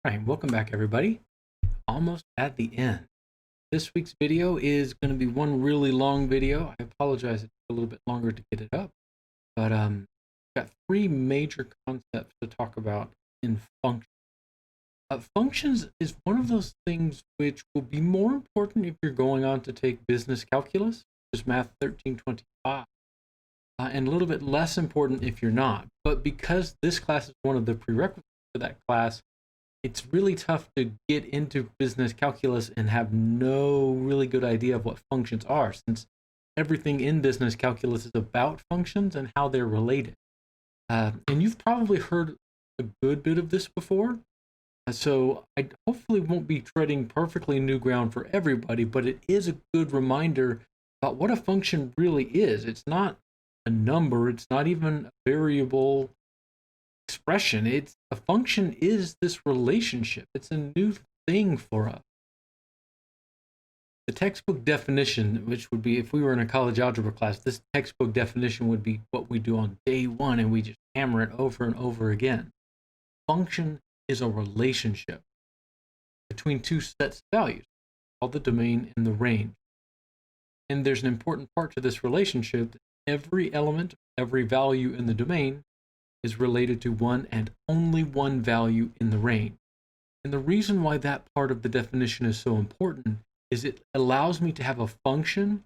All right, welcome back, everybody. Almost at the end. This week's video is going to be one really long video. I apologize, it took a little bit longer to get it up, but got three major concepts to talk about in functions. Functions is one of those things which will be more important if you're going on to take business calculus, which is Math 1325, and a little bit less important if you're not. But because this class is one of the prerequisites for that class, it's really tough to get into business calculus and have no really good idea of what functions are, since everything in business calculus is about functions and how they're related. And you've probably heard a good bit of this before, so I hopefully won't be treading perfectly new ground for everybody, but it is a good reminder about what a function really is. It's not a number, it's not even a variable expression. It's a function is this relationship. It's a new thing for us. The textbook definition, which would be if we were in a college algebra class, this textbook definition would be what we do on day one, and we just hammer it over and over again. Function is a relationship between two sets of values, called the domain and the range. And there's an important part to this relationship. Every element, every value in the domain is related to one and only one value in the range. And the reason why that part of the definition is so important is it allows me to have a function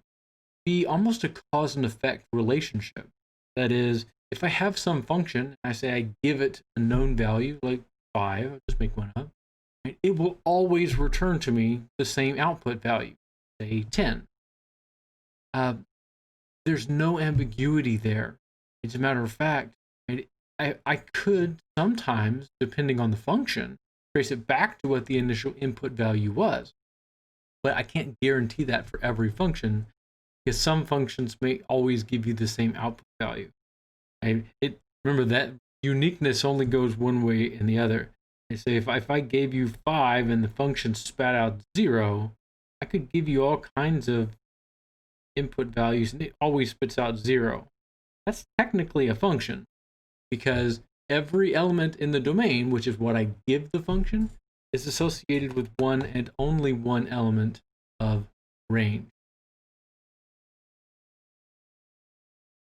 be almost a cause and effect relationship. That is, if I have some function, I say I give it a known value, like 5, I'll just make one up, right? It will always return to me the same output value, say 10. There's no ambiguity there. As a matter of fact, I could sometimes, depending on the function, trace it back to what the initial input value was. But I can't guarantee that for every function, because some functions may always give you the same output value. Remember that uniqueness only goes one way and the other. I say if I gave you 5 and the function spat out 0, I could give you all kinds of input values and it always spits out 0. That's technically a function, because every element in the domain, which is what I give the function, is associated with one and only one element of range.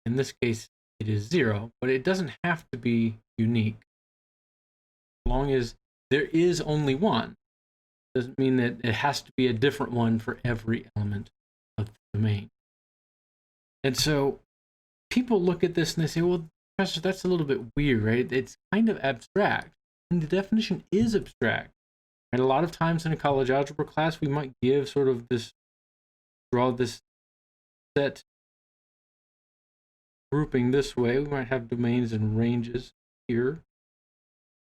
In this case, it is 0, but it doesn't have to be unique. As long as there is only one, doesn't mean that it has to be a different one for every element of the domain. And so people look at this and they say, well, Professor, that's a little bit weird, right? It's kind of abstract. And the definition is abstract. And a lot of times in a college algebra class, we might give sort of this, draw this set grouping this way. We might have domains and ranges here.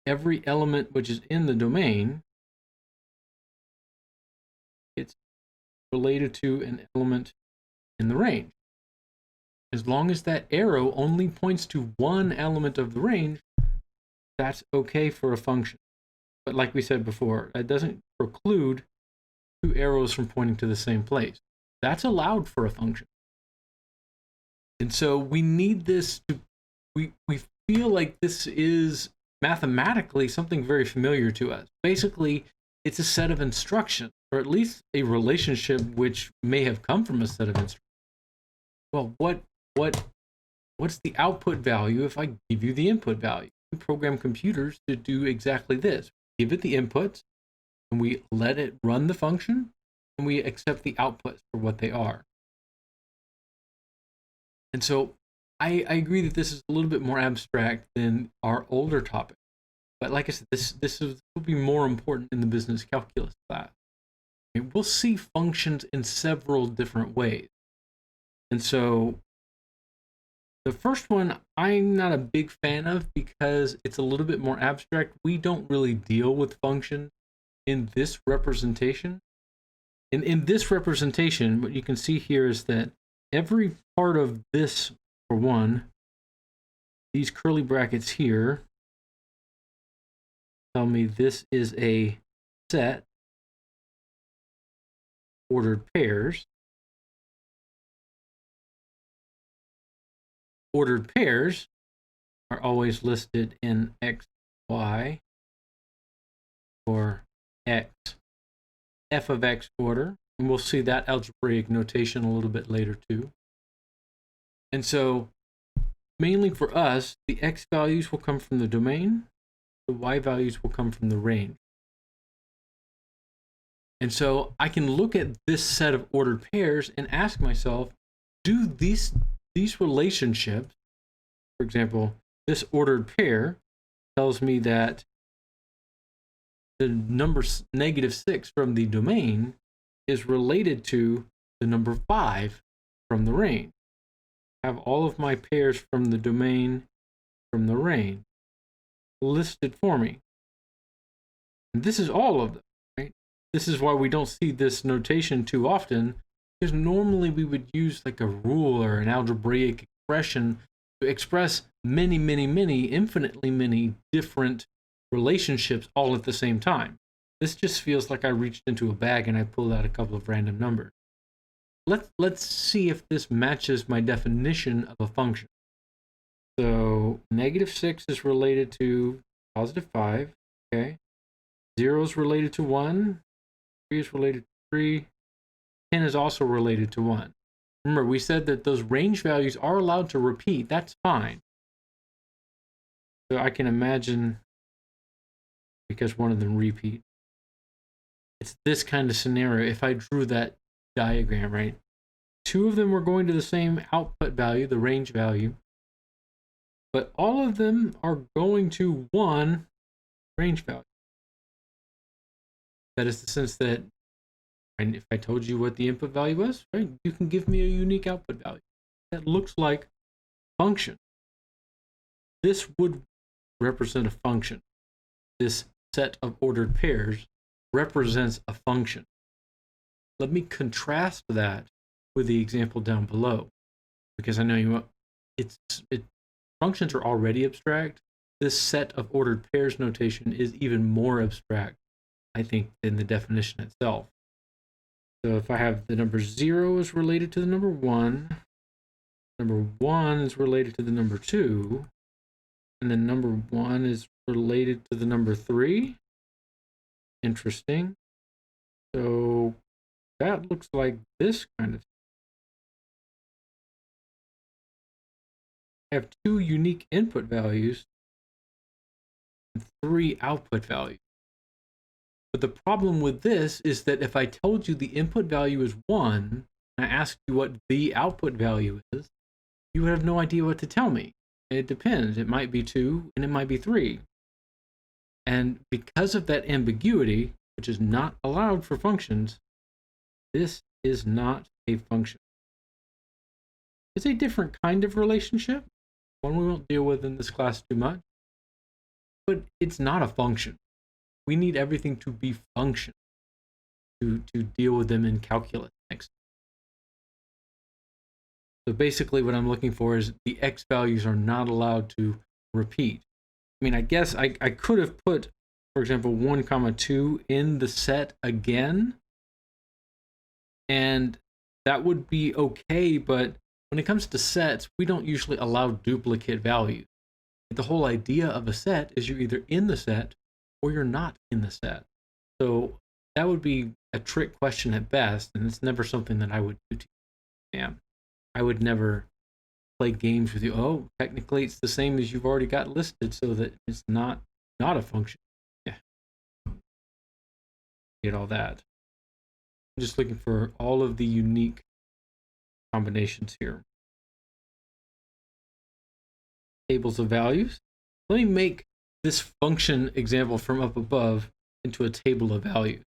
Every element which is in the domain, it's related to an element in the range. As long as that arrow only points to one element of the range, that's okay for a function. But like we said before, that doesn't preclude two arrows from pointing to the same place. That's allowed for a function. And so we need this to, we feel like this is mathematically something very familiar to us. Basically, it's a set of instructions, or at least a relationship which may have come from a set of instructions. Well, what's the output value if I give you the input value? We program computers to do exactly this. Give it the inputs, and we let it run the function, and we accept the outputs for what they are. And so I agree that this is a little bit more abstract than our older topic. But like I said, this will be more important in the business calculus class. We'll see functions in several different ways. And so the first one I'm not a big fan of because it's a little bit more abstract. We don't really deal with functions in this representation. In this representation, what you can see here is that every part of this, for one, these curly brackets here tell me this is a set, ordered pairs. Ordered pairs are always listed in X, Y, for x, f of x order, and we'll see that algebraic notation a little bit later too. And so mainly for us, the x values will come from the domain, the y values will come from the range. And so I can look at this set of ordered pairs and ask myself, do these relationships, for example, this ordered pair tells me that the number -6 from the domain is related to the number 5 from the range. I have all of my pairs from the domain, from the range, listed for me. And this is all of them, right? This is why we don't see this notation too often, because normally we would use like a rule or an algebraic expression to express many, infinitely many different relationships all at the same time. This just feels like I reached into a bag and I pulled out a couple of random numbers. Let's see if this matches my definition of a function. So -6 is related to +5, okay? 0 is related to 1, 3 is related to 3, 10 is also related to 1. Remember, we said that those range values are allowed to repeat. That's fine. So I can imagine, because one of them repeat, it's this kind of scenario. If I drew that diagram, right? 2 of them were going to the same output value, the range value, but all of them are going to one range value. That is the sense that, and if I told you what the input value was, right, you can give me a unique output value that looks like function. This would represent a function. This set of ordered pairs represents a function. Let me contrast that with the example down below, because I know functions are already abstract. This set of ordered pairs notation is even more abstract, I think, than the definition itself. So if I have the number 0 is related to the number 1 is related to the number 2, and then number 1 is related to the number 3. Interesting. So that looks like this kind of thing. I have 2 unique input values and 3 output values. But the problem with this is that if I told you the input value is 1, and I asked you what the output value is, you would have no idea what to tell me. It depends. It might be 2, and it might be 3. And because of that ambiguity, which is not allowed for functions, this is not a function. It's a different kind of relationship, one we won't deal with in this class too much, but it's not a function. We need everything to be function to deal with them in calculus next. So basically what I'm looking for is the x values are not allowed to repeat. I mean, I guess I could have put, for example, 1, 2 in the set again, and that would be okay, but when it comes to sets, we don't usually allow duplicate values. The whole idea of a set is you're either in the set or you're not in the set. So that would be a trick question at best, and it's never something that I would do to you. Yeah. I would never play games with you. Oh, technically it's the same as you've already got listed, so that it's not a function. Yeah. Get all that. I'm just looking for all of the unique combinations here. Tables of values. Let me make this function example from up above into a table of values.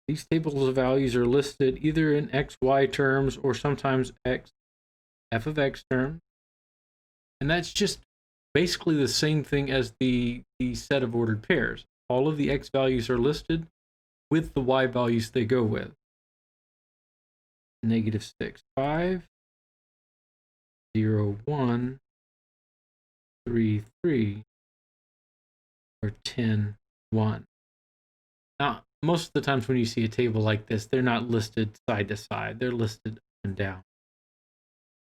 These tables of values are listed either in x, y terms or sometimes f of x terms. And that's just basically the same thing as the set of ordered pairs. All of the x values are listed with the y values they go with. -6, 5, 0, 1, 3, 3, or 10, 1. Now, most of the times when you see a table like this, they're not listed side to side. They're listed up and down.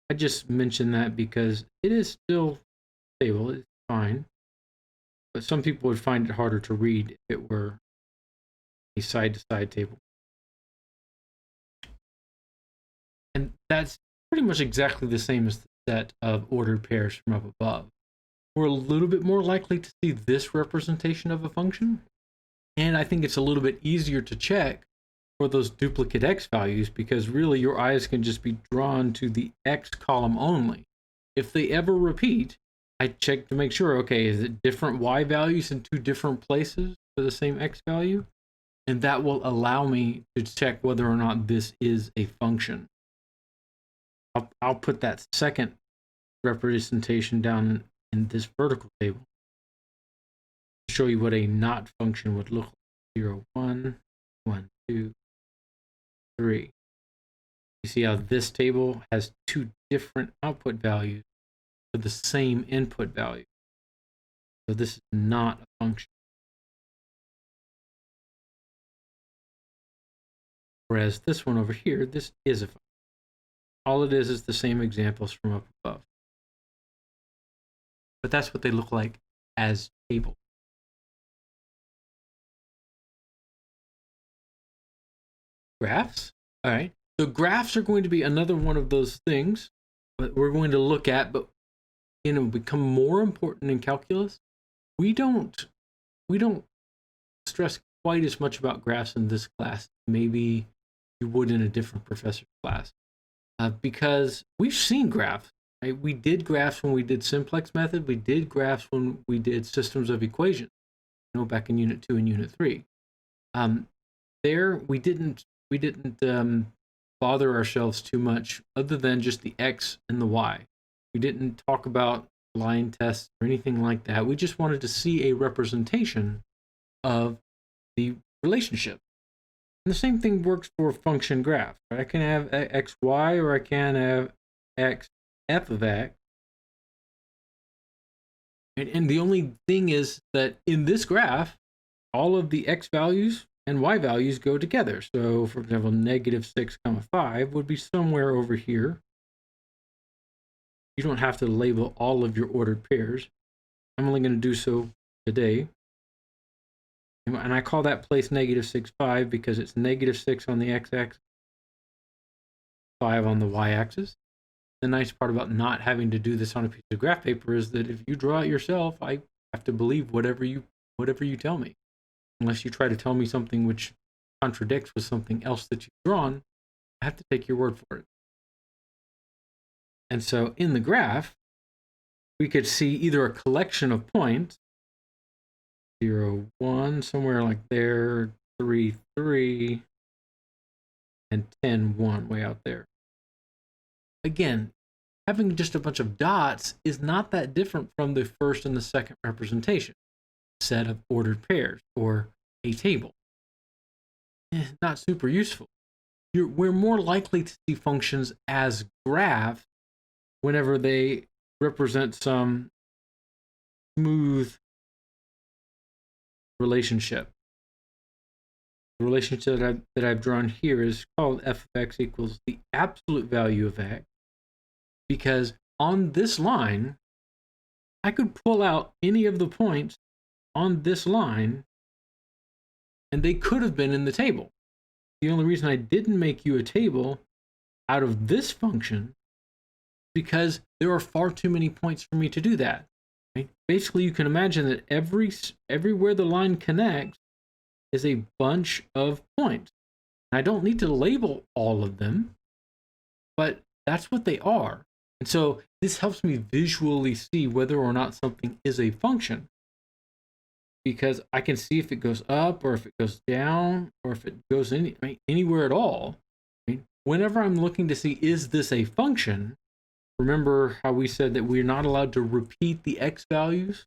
I just mention that because it is still a table. It's fine. But some people would find it harder to read if it were a side-to-side table. And that's pretty much exactly the same as the set of ordered pairs from up above. We're a little bit more likely to see this representation of a function, and I think it's a little bit easier to check for those duplicate x values, because really your eyes can just be drawn to the x column only. If they ever repeat, I check to make sure, okay, is it different y values in two different places for the same x value? And that will allow me to check whether or not this is a function. I'll put that second representation down in this vertical table to show you what a not function would look like. 0, 1, 1, 2, 3. You see how this table has two different output values for the same input value. So this is not a function. Whereas this one over here, this is a function. All it is the same examples from up above. But that's what they look like as tables. Graphs. All right. So graphs are going to be another one of those things that we're going to look at, but become more important in calculus. We don't stress quite as much about graphs in this class. Maybe you would in a different professor's class, because we've seen graphs. Right? We did graphs when we did simplex method. We did graphs when we did systems of equations. Back in Unit 2 and Unit 3. There we didn't bother ourselves too much, other than just the x and the y. We didn't talk about line tests or anything like that. We just wanted to see a representation of the relationship. And the same thing works for function graphs. Right? I can have x, y, or I can have x, f of x. And the only thing is that in this graph, all of the x values and y values go together. So, for example, -6, 5 would be somewhere over here. You don't have to label all of your ordered pairs. I'm only going to do so today. And I call that place -6, 5 because it's -6 on the x-axis, 5 on the y-axis. The nice part about not having to do this on a piece of graph paper is that if you draw it yourself, I have to believe whatever you tell me. Unless you try to tell me something which contradicts with something else that you've drawn, I have to take your word for it. And so in the graph, we could see either a collection of points, 0, 1, somewhere like there, 3, 3, and 10, 1, way out there. Again, having just a bunch of dots is not that different from the first and the second representation. Set of ordered pairs or a table. Not super useful. We're more likely to see functions as graphs whenever they represent some smooth relationship. The relationship that I've drawn here is called f of x equals the absolute value of x, because on this line, I could pull out any of the points on this line, and they could have been in the table. The only reason I didn't make you a table out of this function is because there are far too many points for me to do that. Right? Basically, you can imagine that everywhere the line connects is a bunch of points. I don't need to label all of them, but that's what they are. And so this helps me visually see whether or not something is a function, because I can see if it goes up or if it goes down or if it goes anywhere at all. Right? Whenever I'm looking to see, is this a function? Remember how we said that we're not allowed to repeat the x values?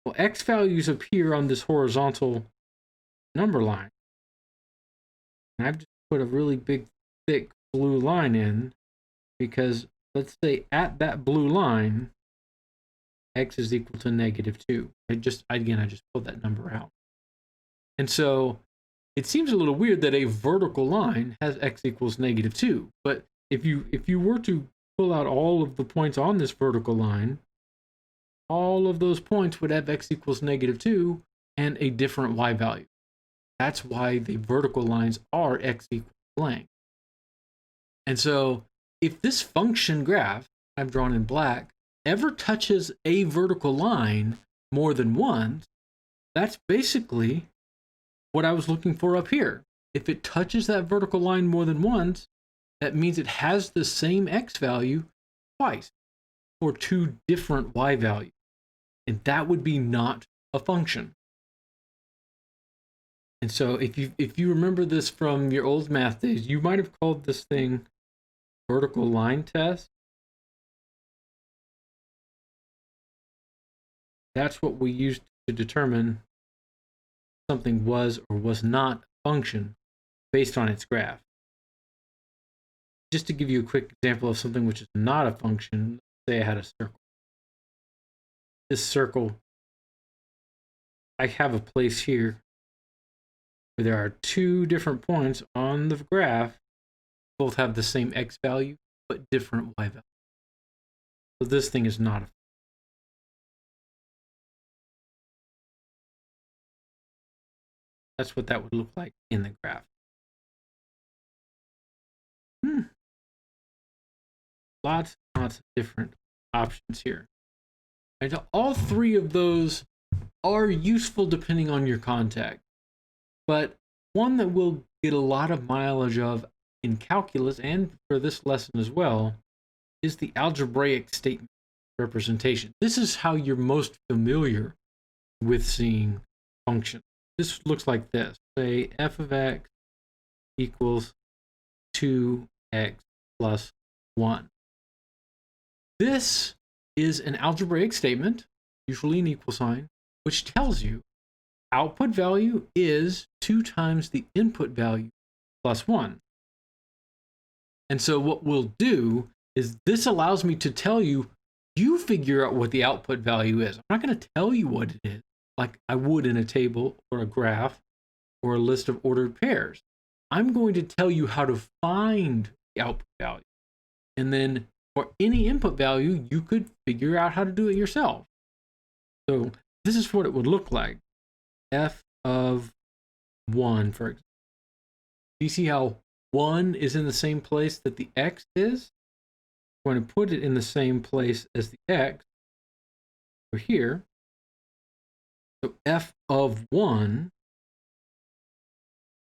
Well, x values appear on this horizontal number line. And I've just put a really big, thick blue line in because let's say at that blue line, x is equal to -2. I just pulled that number out. And so it seems a little weird that a vertical line has x equals -2. But if you were to pull out all of the points on this vertical line, all of those points would have x equals -2 and a different y value. That's why the vertical lines are x equals blank. And so if this function graph I've drawn in black ever touches a vertical line more than once, that's basically what I was looking for up here. If it touches that vertical line more than once, that means it has the same x value twice for two different y values. And that would be not a function. And so if you remember this from your old math days, you might have called this thing vertical line test. That's what we used to determine something was or was not a function based on its graph. Just to give you a quick example of something which is not a function, say I had a circle. This circle, I have a place here where there are two different points on the graph, both have the same x value, but different y value. So this thing is not a function. That's what that would look like in the graph. Lots and lots of different options here. And all three of those are useful depending on your context. But one that we'll get a lot of mileage of in calculus and for this lesson as well is the algebraic statement representation. This is how you're most familiar with seeing functions. This looks like this. Say f of x equals 2x plus 1. This is an algebraic statement, usually an equal sign, which tells you output value is 2 times the input value plus 1. And so what we'll do is this allows me to tell you, you figure out what the output value is. I'm not going to tell you what it is like I would in a table or a graph or a list of ordered pairs. I'm going to tell you how to find the output value. And then for any input value, you could figure out how to do it yourself. So this is what it would look like. F of 1, for example. Do you see how 1 is in the same place that the x is? I'm going to put it in the same place as the x over here. So f of 1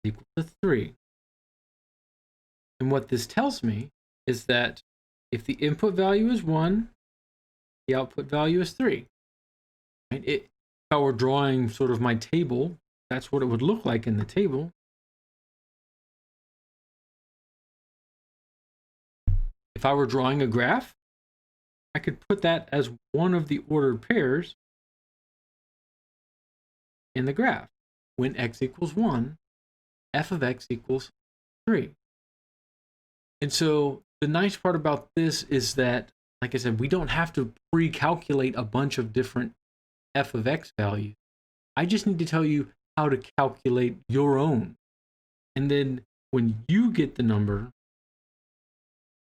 equals to 3. And what this tells me is that if the input value is 1, the output value is 3. Right? If I were drawing sort of my table, that's what it would look like in the table. If I were drawing a graph, I could put that as one of the ordered pairs in the graph. When x equals 1, f of x equals 3. And so the nice part about this is that, like I said, we don't have to pre-calculate a bunch of different f of x values. I just need to tell you how to calculate your own. And then when you get the number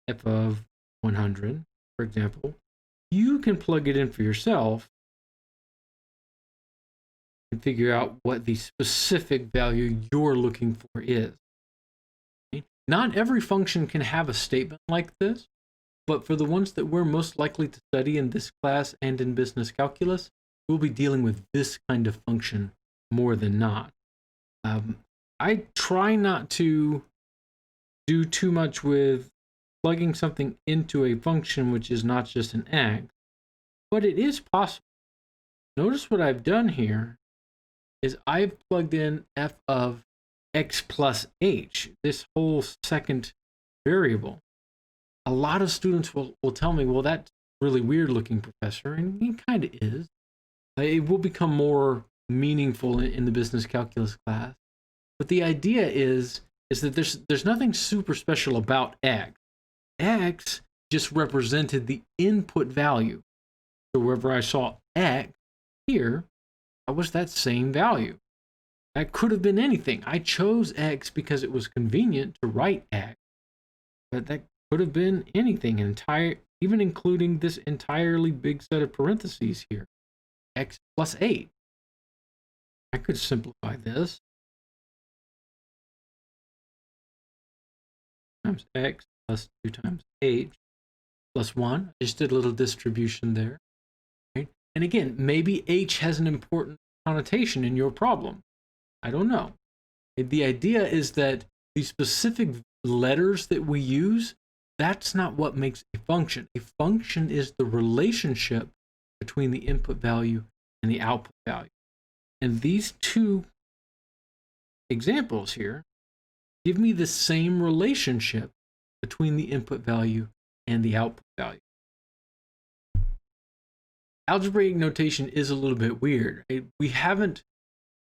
f of 100, for example, you can plug it in for yourself and figure out what the specific value you're looking for is. Okay? Not every function can have a statement like this, but for the ones that we're most likely to study in this class and in business calculus, we'll be dealing with this kind of function more than not. I try not to do too much with plugging something into a function which is not just an x, but it is possible. Notice what I've done here is I've plugged in f of x plus h, this whole second variable. A lot of students will tell me, well, that's really weird looking, professor, and it kind of is. It will become more meaningful in the business calculus class. But the idea is that there's nothing super special about x. X just represented the input value. So wherever I saw x here, that was that same value. That could have been anything. I chose x because it was convenient to write x. But that could have been anything, even including this entirely big set of parentheses here. X plus 8. I could simplify this. times x plus 2 times h plus 1. I just did a little distribution there. Right? And again, maybe h has an important connotation in your problem. I don't know. The idea is that the specific letters that we use, that's not what makes a function. A function is the relationship between the input value and the output value. And these two examples here give me the same relationship between the input value and the output value. Algebraic notation is a little bit weird. We haven't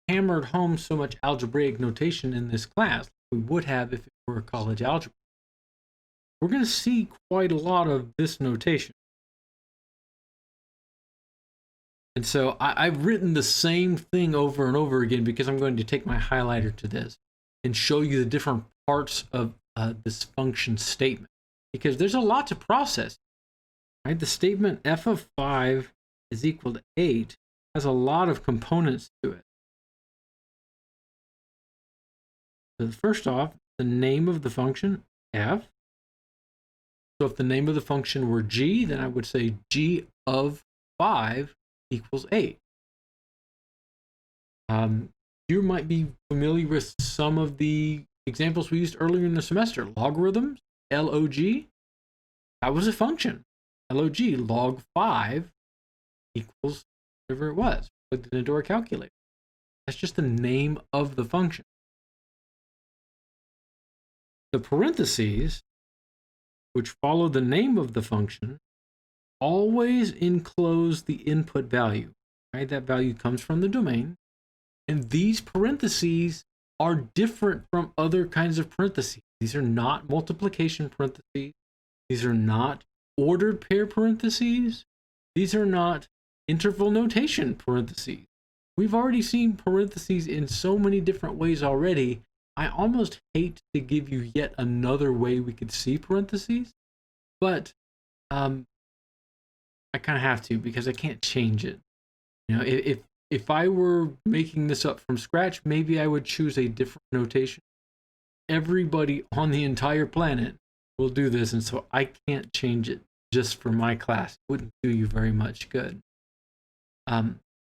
hammered home so much algebraic notation in this class like we would have if it were a college algebra. We're going to see quite a lot of this notation. And so I've written the same thing over and over again because I'm going to take my highlighter to this and show you the different parts of this function statement, because there's a lot to process. Right? The statement f of 5 is equal to 8 has a lot of components to it. So first off, the name of the function, f. So if the name of the function were g, then I would say g of 5 equals 8. You might be familiar with some of the examples we used earlier in the semester. Logarithms, log, that was a function. Log, log 5 equals whatever it was. Plugged it into our calculator. That's just the name of the function. The parentheses, which follow the name of the function, always enclose the input value. Right? That value comes from the domain. And these parentheses are different from other kinds of parentheses. These are not multiplication parentheses. These are not ordered pair parentheses. These are not interval notation parentheses. We've already seen parentheses in so many different ways already. I almost hate to give you yet another way we could see parentheses, but I kind of have to because I can't change it. You know, if I were making this up from scratch, maybe I would choose a different notation. Everybody on the entire planet will do this, and so I can't change it just for my class. It wouldn't do you very much good.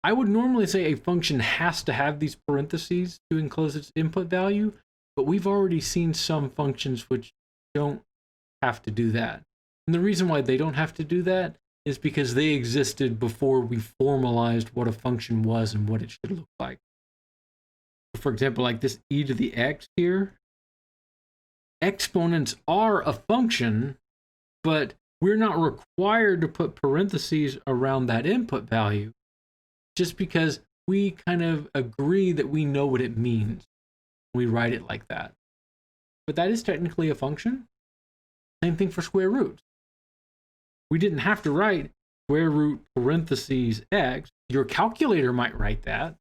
I would normally say a function has to have these parentheses to enclose its input value, but we've already seen some functions which don't have to do that. And the reason why they don't have to do that is because they existed before we formalized what a function was and what it should look like. For example, like this e to the x here, exponents are a function, but we're not required to put parentheses around that input value just because we kind of agree that we know what it means. We write it like that. But that is technically a function. Same thing for square roots. We didn't have to write square root parentheses x. Your calculator might write that.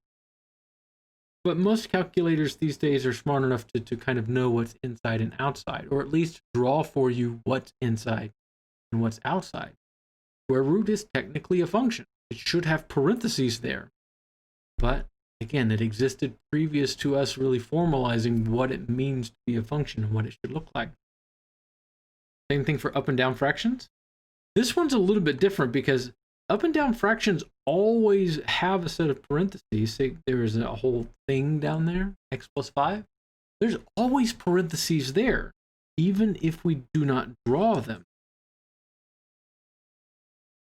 But most calculators these days are smart enough to kind of know what's inside and outside, or at least draw for you what's inside and what's outside. Square root is technically a function. It should have parentheses there. But again, it existed previous to us really formalizing what it means to be a function and what it should look like. Same thing for up and down fractions. This one's a little bit different because up and down fractions always have a set of parentheses. Say there's a whole thing down there, x plus 5. There's always parentheses there, even if we do not draw them.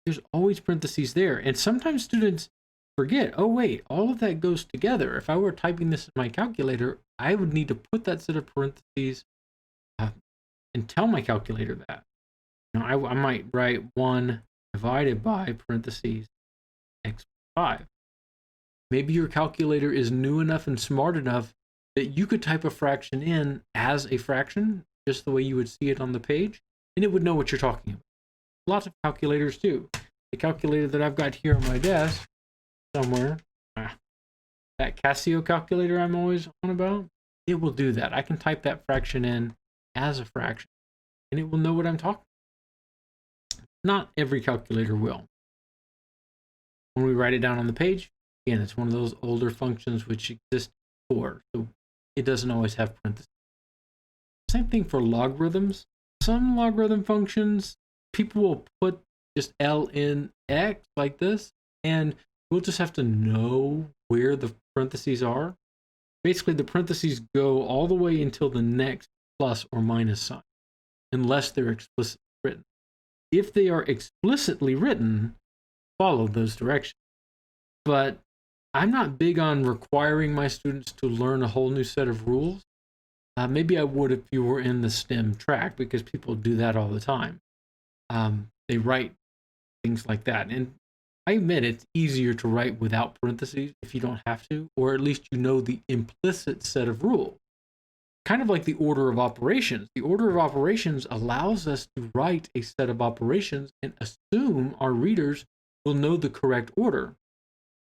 There's always parentheses there. And sometimes students forget, oh wait, all of that goes together. If I were typing this in my calculator, I would need to put that set of parentheses and tell my calculator that. Now, I might write 1 divided by parentheses x plus 5. Maybe your calculator is new enough and smart enough that you could type a fraction in as a fraction, just the way you would see it on the page, and it would know what you're talking about. Lots of calculators do. The calculator that I've got here on my desk somewhere, that Casio calculator I'm always on about, it will do that. I can type that fraction in as a fraction, and it will know what I'm talking about. Not every calculator will. When we write it down on the page, again, it's one of those older functions which exist before, so it doesn't always have parentheses. Same thing for logarithms. Some logarithm functions, people will put just ln x like this, and we'll just have to know where the parentheses are. Basically, the parentheses go all the way until the next plus or minus sign, unless they're explicitly written. If they are explicitly written, follow those directions. But I'm not big on requiring my students to learn a whole new set of rules. Maybe I would if you were in the STEM track, because people do that all the time. They write things like that. And I admit it's easier to write without parentheses if you don't have to, or at least you know the implicit set of rules. Kind of like the order of operations. The order of operations allows us to write a set of operations and assume our readers will know the correct order.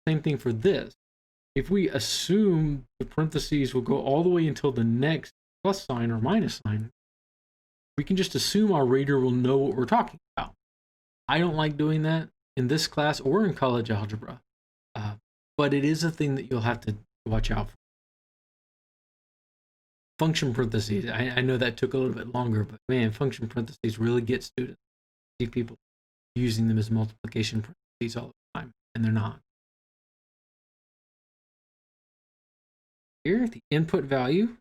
Same thing for this. If we assume the parentheses will go all the way until the next plus sign or minus sign, we can just assume our reader will know what we're talking about. I don't like doing that in this class or in college algebra, but it is a thing that you'll have to watch out for. Function parentheses. I know that took a little bit longer, but man, function parentheses really get students. I see people using them as multiplication parentheses all the time, and they're not. Here, the input value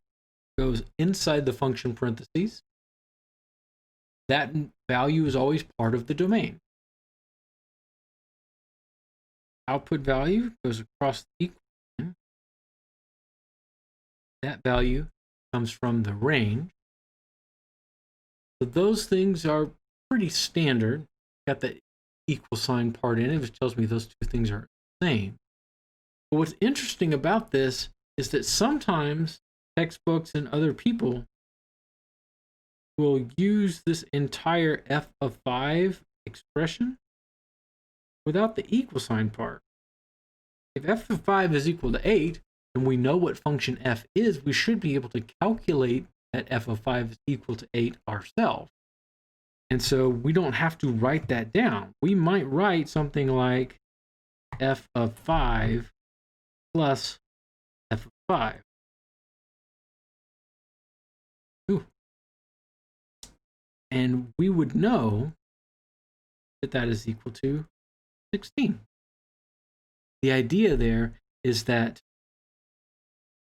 goes inside the function parentheses. That value is always part of the domain. Output value goes across the equation. That value comes from the range. So those things are pretty standard. Got the equal sign part in it, which tells me those two things are the same. But what's interesting about this is that sometimes textbooks and other people will use this entire f of 5 expression without the equal sign part. If f of 5 is equal to 8, and we know what function f is, we should be able to calculate that f of 5 is equal to 8 ourselves. And so we don't have to write that down. We might write something like f of 5 plus f of 5. Ooh. And we would know that that is equal to 16. The idea there is that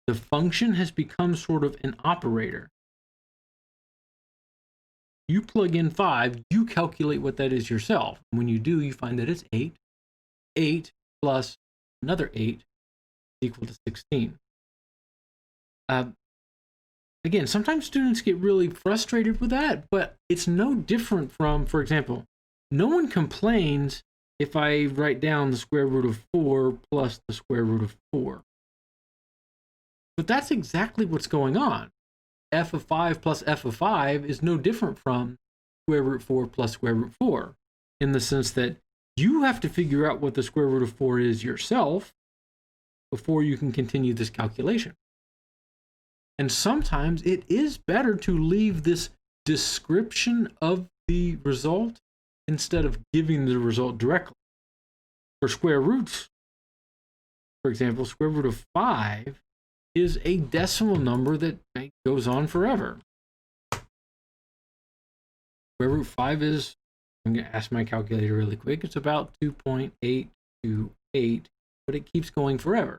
the function has become sort of an operator. You plug in 5, you calculate what that is yourself. When you do, you find that it's 8. 8 plus another 8 is equal to 16. Again, sometimes students get really frustrated with that, but it's no different from, for example, no one complains if I write down the square root of 4 plus the square root of 4. But that's exactly what's going on. F of 5 plus f of 5 is no different from square root 4 plus square root 4, in the sense that you have to figure out what the square root of 4 is yourself before you can continue this calculation. And sometimes it is better to leave this description of the result instead of giving the result directly. For square roots, for example, square root of 5 is a decimal number that goes on forever. Square root 5 is, I'm going to ask my calculator really quick, it's about 2.828, but it keeps going forever.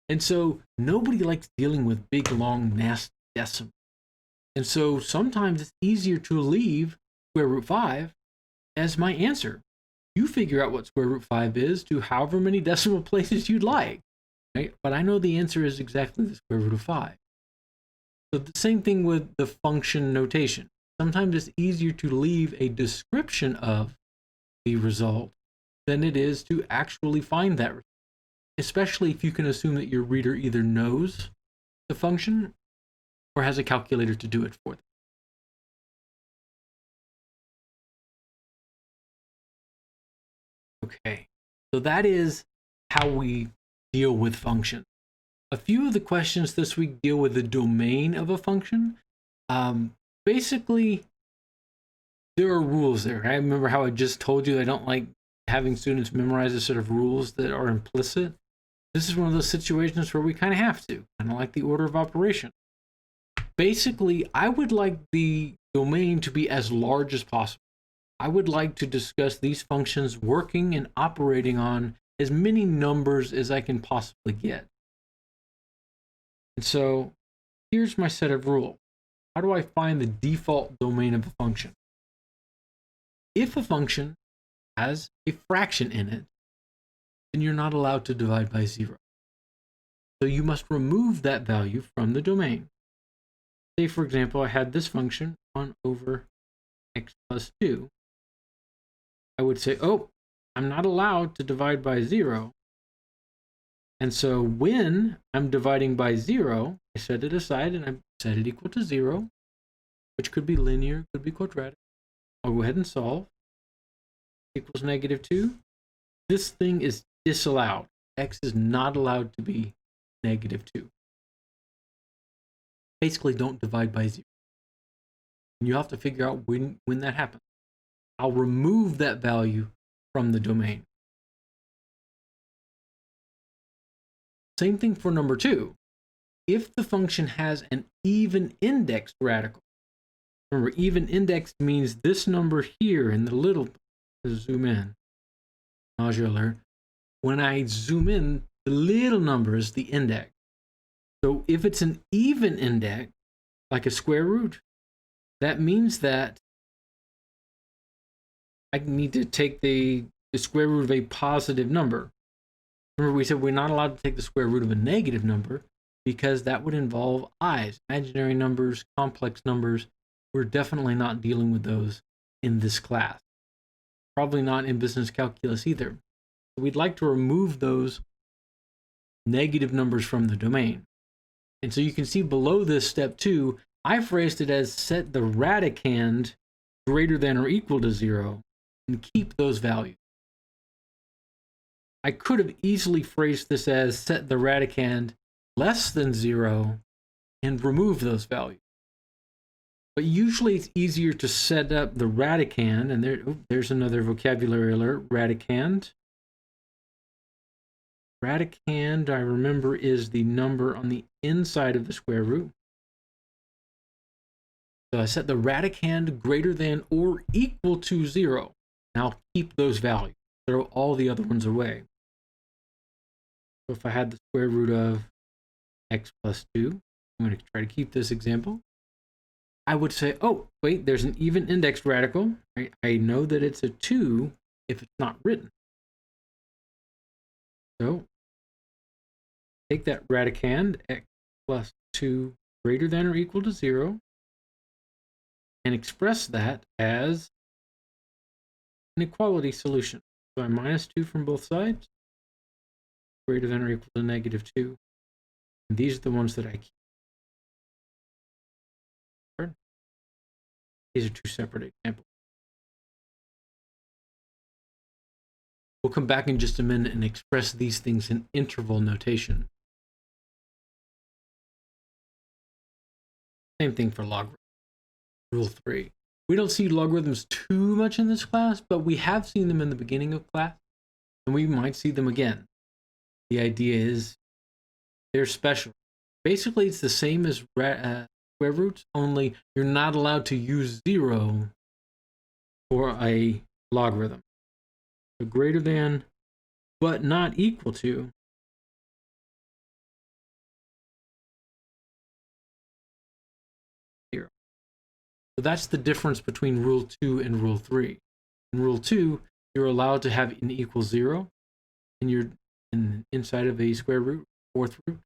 And so nobody likes dealing with big, long, nasty decimals. And so sometimes it's easier to leave square root 5 as my answer. You figure out what square root 5 is to however many decimal places you'd like. Right? But I know the answer is exactly the square root of 5. So the same thing with the function notation. Sometimes it's easier to leave a description of the result than it is to actually find that result, especially if you can assume that your reader either knows the function or has a calculator to do it for them. Okay, so that is how we deal with functions. A few of the questions this week deal with the domain of a function. Basically, there are rules there. I remember how I just told you I don't like having students memorize a set of rules that are implicit. This is one of those situations where we kind of have to, kind of like the order of operation. basically, I would like the domain to be as large as possible. I would like to discuss these functions working and operating on as many numbers as I can possibly get. And so here's my set of rules. How do I find the default domain of a function? If a function has a fraction in it, then you're not allowed to divide by 0. So you must remove that value from the domain. Say, for example, I had this function 1 over x plus 2. I would say, oh, I'm not allowed to divide by 0. And so when I'm dividing by 0, I set it aside and I set it equal to 0, which could be linear, could be quadratic. I'll go ahead and solve. Equals -2. This thing is disallowed. X is not allowed to be -2. Basically, don't divide by 0. And you have to figure out when that happens. I'll remove that value from the domain. Same thing for number 2. If the function has an even indexed radical, remember, even indexed means this number here in the little, zoom in, nausea alert. When I zoom in, the little number is the index. So if it's an even index, like a square root, that means that I need to take the square root of a positive number. Remember, we said we're not allowed to take the square root of a negative number because that would involve i's, imaginary numbers, complex numbers. We're definitely not dealing with those in this class. Probably not in business calculus either. We'd like to remove those negative numbers from the domain. And so you can see below this step 2, I phrased it as set the radicand greater than or equal to 0 and keep those values. I could have easily phrased this as set the radicand less than 0 and remove those values. But usually it's easier to set up the radicand, and there's another vocabulary alert, radicand. Radicand, I remember, is the number on the inside of the square root. So I set the radicand greater than or equal to 0. Now I'll keep those values. Throw all the other ones away. So if I had the square root of x plus 2, I'm going to try to keep this example. I would say, oh, wait, there's an even indexed radical. Right? I know that it's a 2 if it's not written. So take that radicand, x plus 2 greater than or equal to 0, and express that as an equality solution. So I minus 2 from both sides, greater than or equal to -2. And these are the ones that I keep. These are 2 separate examples. We'll come back in just a minute and express these things in interval notation. Same thing for logarithms. Rule 3. We don't see logarithms too much in this class, but we have seen them in the beginning of class, and we might see them again. The idea is they're special. Basically, it's the same as square roots, only you're not allowed to use 0 for a logarithm. So greater than, but not equal to. So that's the difference between Rule 2 and Rule 3. In Rule 2, you're allowed to have an equal 0, and you're inside of a square root, fourth root.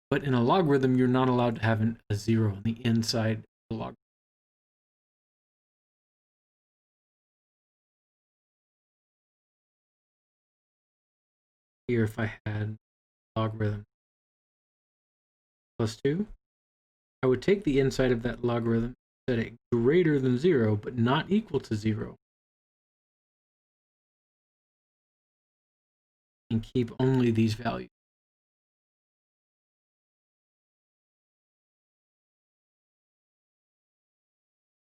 But in a logarithm, you're not allowed to have a 0 on the inside of the logarithm. Here, if I had logarithm plus 2, I would take the inside of that logarithm, set it greater than 0, but not equal to 0. And keep only these values.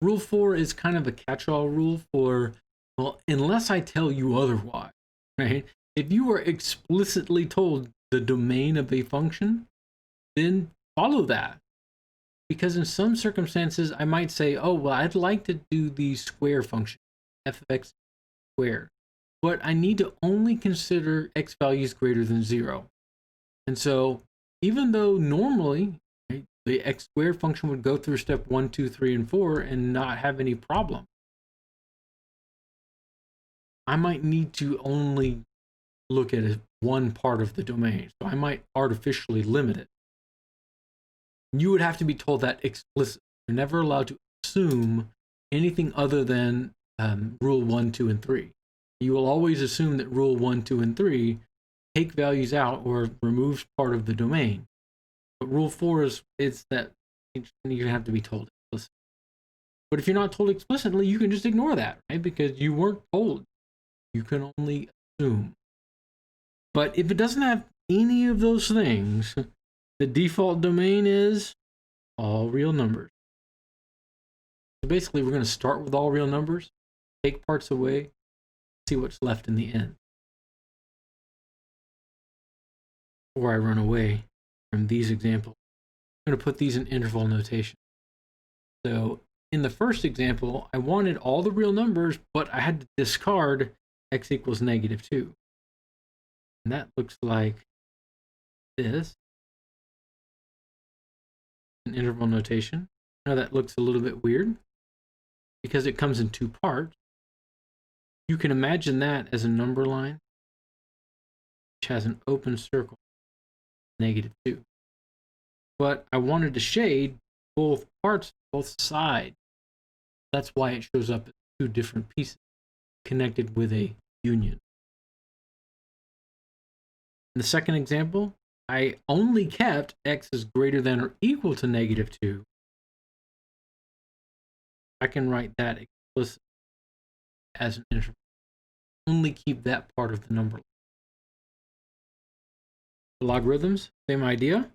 Rule 4 is kind of a catch-all rule for, well, unless I tell you otherwise, right? If you are explicitly told the domain of a function, then follow that. because in some circumstances I might say, oh, well, I'd like to do the square function, f of x squared, but I need to only consider x values greater than 0. And so even though normally, right, the x squared function would go through step 1, 2, 3, and 4 and not have any problem, I might need to only look at one part of the domain. So I might artificially limit it. You would have to be told that explicitly. You're never allowed to assume anything other than rule 1, 2, and 3. You will always assume that rule 1, 2, and 3 take values out or removes part of the domain. But rule 4 is that you have to be told explicitly. But if you're not told explicitly, you can just ignore that, right? Because you weren't told. You can only assume. But if it doesn't have any of those things, the default domain is all real numbers. So basically, we're going to start with all real numbers, take parts away, see what's left in the end. Before I run away from these examples, I'm going to put these in interval notation. So in the first example, I wanted all the real numbers, but I had to discard x equals -2. And that looks like this in interval notation. Now that looks a little bit weird because it comes in two parts. You can imagine that as a number line which has an open circle, -2. But I wanted to shade both parts, both sides. That's why it shows up as two different pieces connected with a union. In the second example, I only kept x is greater than or equal to -2. I can write that explicitly as an interval. Only keep that part of the number. The logarithms, same idea,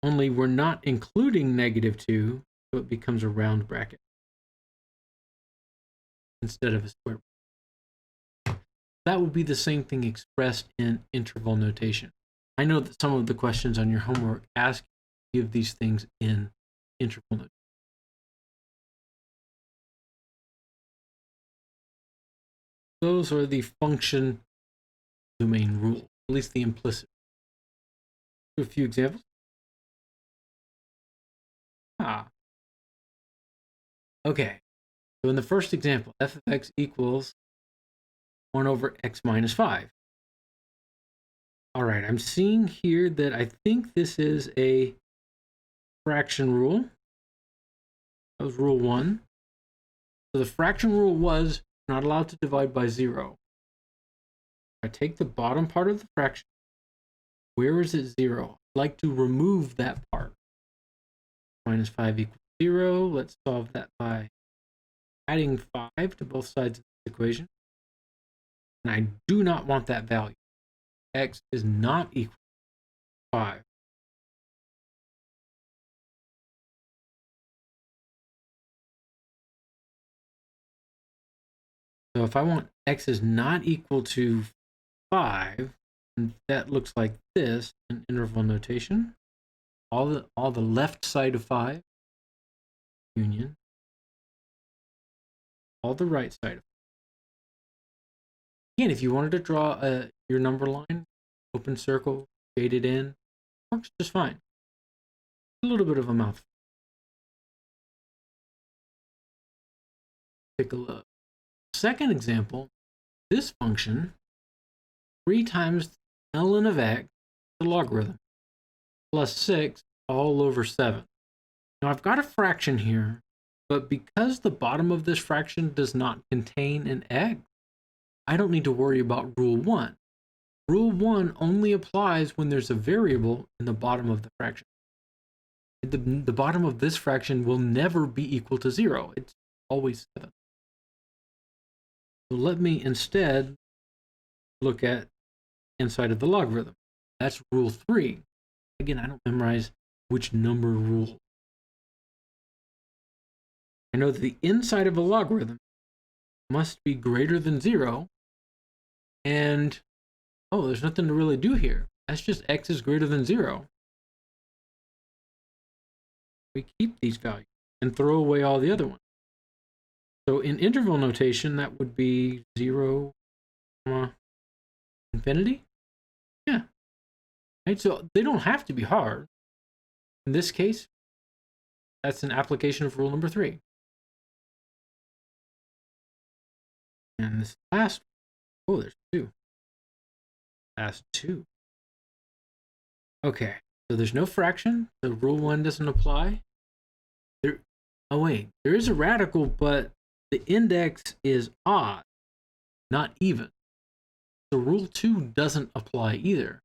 only we're not including -2, so it becomes a round bracket instead of a square bracket. That would be the same thing expressed in interval notation. I know that some of the questions on your homework ask you to give these things in interval notation. Those are the function domain rules, at least the implicit. A few examples. Okay. So in the first example, f of x equals 1 over x minus 5. All right, I'm seeing here that I think this is a fraction rule. That was rule 1. So the fraction rule was not allowed to divide by 0. I take the bottom part of the fraction. Where is it 0? I'd like to remove that part. Minus 5 equals 0. Let's solve that by adding 5 to both sides of the equation. And I do not want that value. X is not equal to 5. So if I want x is not equal to 5, and that looks like this in interval notation. All the left side of 5, union. All the right side of 5. Again, if you wanted to draw your number line, open circle, shaded in, works just fine. A little bit of a mouthful. Take a look. Second example, this function, 3 times ln of x, the logarithm, plus 6 all over 7. Now I've got a fraction here, but because the bottom of this fraction does not contain an x, I don't need to worry about rule 1. Rule 1 only applies when there's a variable in the bottom of the fraction. The bottom of this fraction will never be equal to 0. It's always 7. So let me instead look at inside of the logarithm. That's rule 3. Again, I don't memorize which number rule. I know that the inside of a logarithm must be greater than 0. And, oh, there's nothing to really do here. That's just x is greater than 0. we keep these values and throw away all the other ones. So in interval notation, that would be 0, infinity. Yeah. Right? So they don't have to be hard. In this case, that's an application of rule number 3. And this last, oh, there's 2. Last 2. Okay, so there's no fraction, so rule 1 doesn't apply. Oh wait, there is a radical, but the index is odd, not even. So rule 2 doesn't apply either.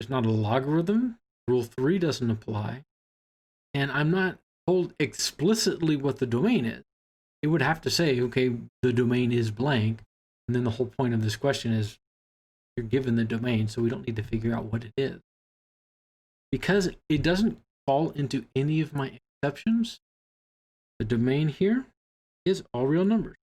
There's not a logarithm. Rule 3 doesn't apply. And I'm not told explicitly what the domain is. It would have to say, okay, the domain is blank. And then the whole point of this question is you're given the domain, so we don't need to figure out what it is. Because it doesn't fall into any of my exceptions, the domain here is all real numbers.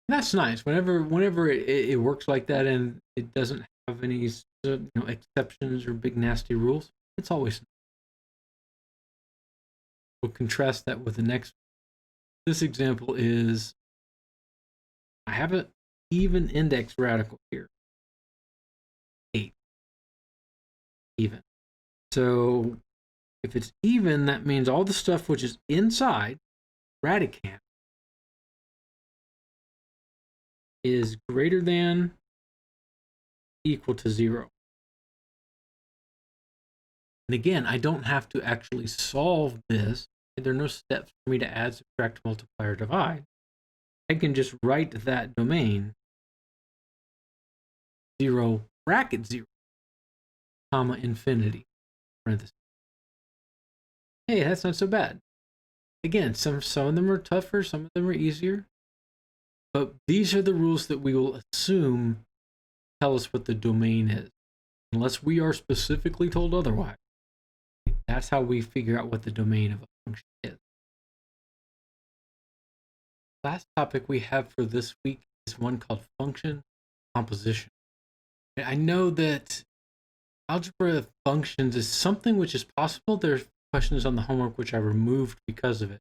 That's nice. Whenever it works like that and it doesn't have any exceptions or big nasty rules, it's always nice. We'll contrast that with the next one. This example is, I have an even index radical here. 8. Even. So if it's even, that means all the stuff which is inside radicand is greater than equal to 0. And again, I don't have to actually solve this. There are no steps for me to add, subtract, multiply, or divide. I can just write that domain 0 bracket 0, comma infinity, parentheses. Hey, that's not so bad. Again, some of them are tougher, some of them are easier. But these are the rules that we will assume tell us what the domain is, unless we are specifically told otherwise. That's how we figure out what the domain of a function is. Last topic we have for this week is one called function composition. I know that algebra functions is something which is possible. There's questions on the homework which I removed because of it.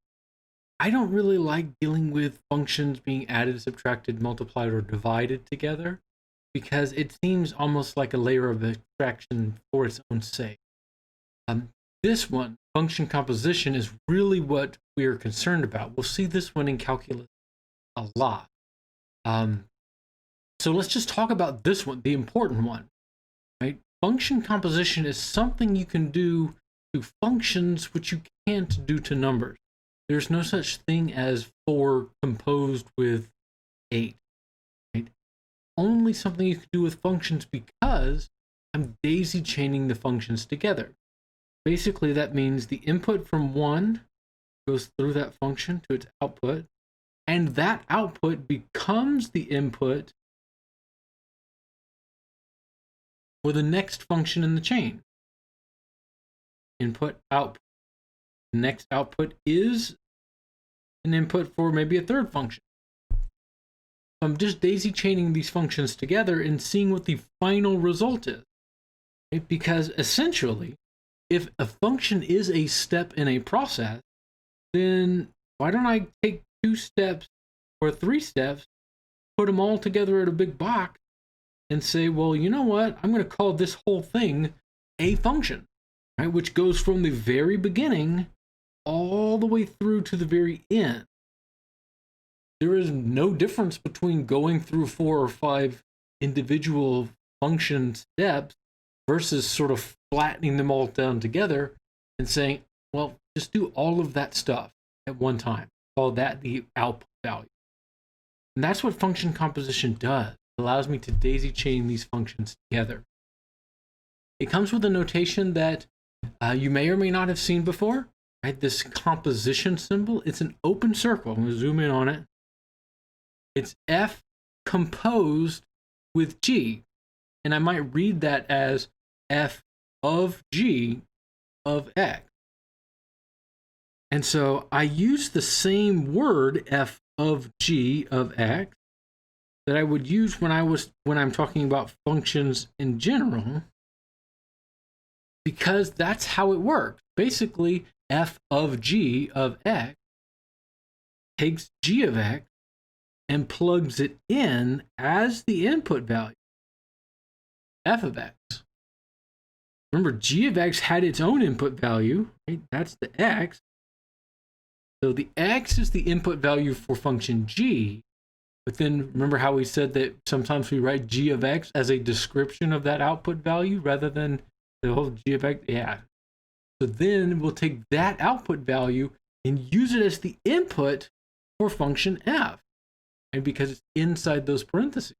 I don't really like dealing with functions being added, subtracted, multiplied, or divided together because it seems almost like a layer of abstraction for its own sake. This one, function composition, is really what we're concerned about. We'll see this one in calculus a lot. So let's just talk about this one, the important one, right? Function composition is something you can do to functions which you can't do to numbers. There's no such thing as 4 composed with 8, right? Only something you can do with functions because I'm daisy chaining the functions together. Basically, that means the input from 1 goes through that function to its output, and that output becomes the input for the next function in the chain. Input, output. The next output is an input for maybe a third function. I'm just daisy chaining these functions together and seeing what the final result is. Right? Because essentially, if a function is a step in a process, then why don't I take 2 steps or 3 steps, put them all together in a big box, and say, well, you know what? I'm going to call this whole thing a function, right? Which goes from the very beginning all the way through to the very end. There is no difference between going through 4 or 5 individual function steps versus sort of flattening them all down together and saying, well, just do all of that stuff at one time. Call that the output value. And that's what function composition does. It allows me to daisy chain these functions together. It comes with a notation that you may or may not have seen before. Right? This composition symbol, it's an open circle. I'm going to zoom in on it. It's F composed with G. And I might read that as F of G of X. And so I use the same word, F of G of X, that I would use when I'm talking about functions in general, because that's how it works. Basically, f of g of x takes g of x and plugs it in as the input value, f of x. Remember, g of x had its own input value, right? That's the x. So the x is the input value for function g. But then remember how we said that sometimes we write g of x as a description of that output value rather than the whole g of x? Yeah. So then we'll take that output value and use it as the input for function f. And because it's inside those parentheses.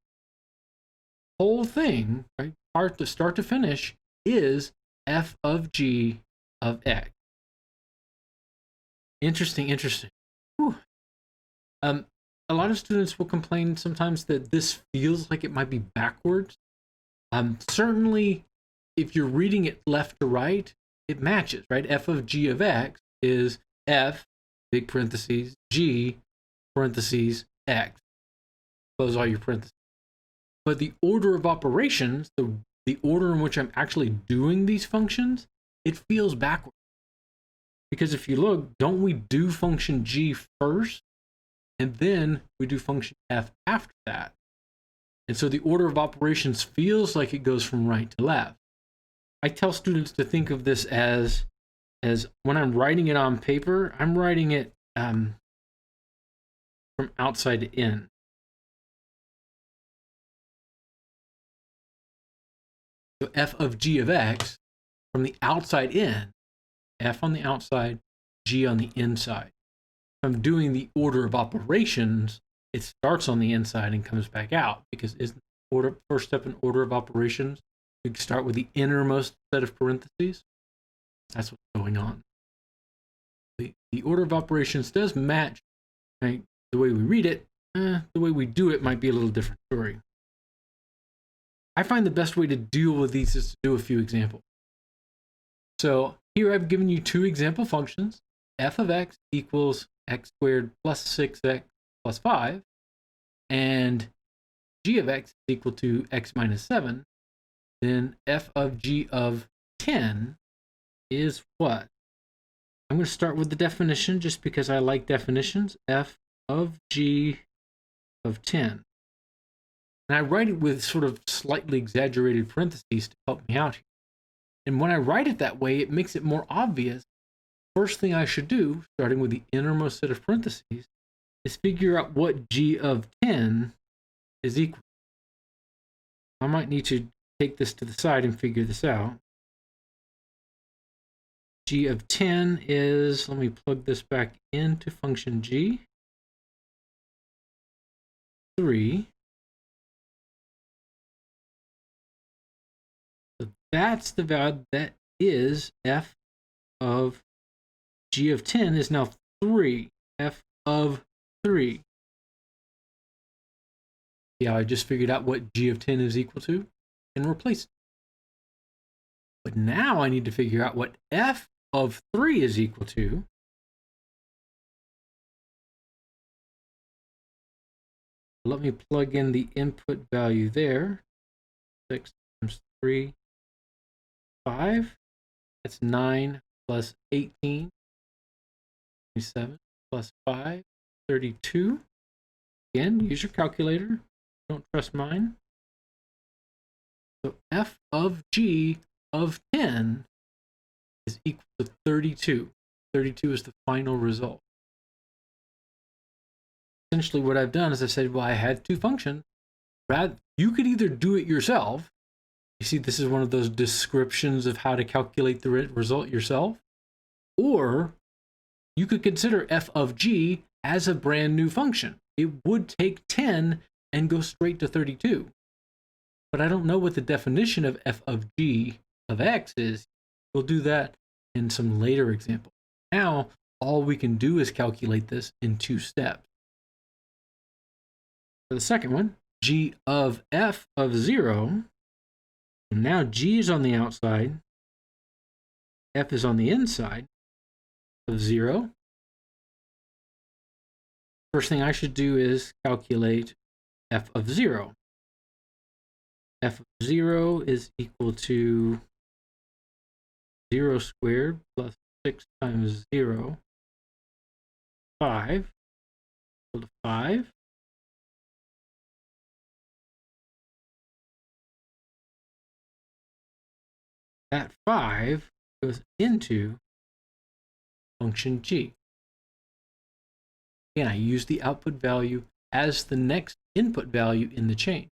Whole thing, right, start to finish, is f of g of x. Interesting. Whew. A lot of students will complain sometimes that this feels like it might be backwards. Certainly, if you're reading it left to right, it matches, right? F of g of x is f, big parentheses, g, parentheses, x. Close all your parentheses. But the order of operations, the order in which I'm actually doing these functions, it feels backwards. Because if you look, don't we do function g first? And then we do function f after that. And so the order of operations feels like it goes from right to left. I tell students to think of this as when I'm writing it on paper, I'm writing it from outside to in. So f of g of x from the outside in, f on the outside, g on the inside. I'm doing the order of operations, it starts on the inside and comes back out, because isn't first step in order of operations, we start with the innermost set of parentheses. That's what's going on. The order of operations does match, right? The way we read it, the way we do it might be a little different story. I find the best way to deal with these is to do a few examples. So here I've given you two example functions. F of x equals x squared plus 6x plus 5, and g of x is equal to x minus 7, then f of g of 10 is what? I'm going to start with the definition just because I like definitions. F of g of 10. And I write it with sort of slightly exaggerated parentheses to help me out here. And when I write it that way, it makes it more obvious. First thing I should do, starting with the innermost set of parentheses, is figure out what g of 10 is equal. I might need to take this to the side and figure this out. G of 10 is, let me plug this back into function g, 3. So that's the value that is f of g of 10 is now 3, f of 3. Yeah, I just figured out what g of 10 is equal to and replace it. But now I need to figure out what f of 3 is equal to. Let me plug in the input value there. 6 times 3, 5. That's 9 plus 18. 27 plus 5, 32. Again, use your calculator. Don't trust mine. So f of g of 10 is equal to 32. 32 is the final result. Essentially what I've done is I said, well, I had two functions. You could either do it yourself. You see, this is one of those descriptions of how to calculate the result yourself. Or you could consider f of g as a brand new function. It would take 10 and go straight to 32. But I don't know what the definition of f of g of x is. We'll do that in some later example. Now, all we can do is calculate this in 2 steps. For the second one, g of f of 0. Now g is on the outside, f is on the inside of 0. First thing I should do is calculate f of 0. F of 0 is equal to 0 squared plus 6 times 0, 5, equal to 5. That 5 goes into function g. Again, I use the output value as the next input value in the chain.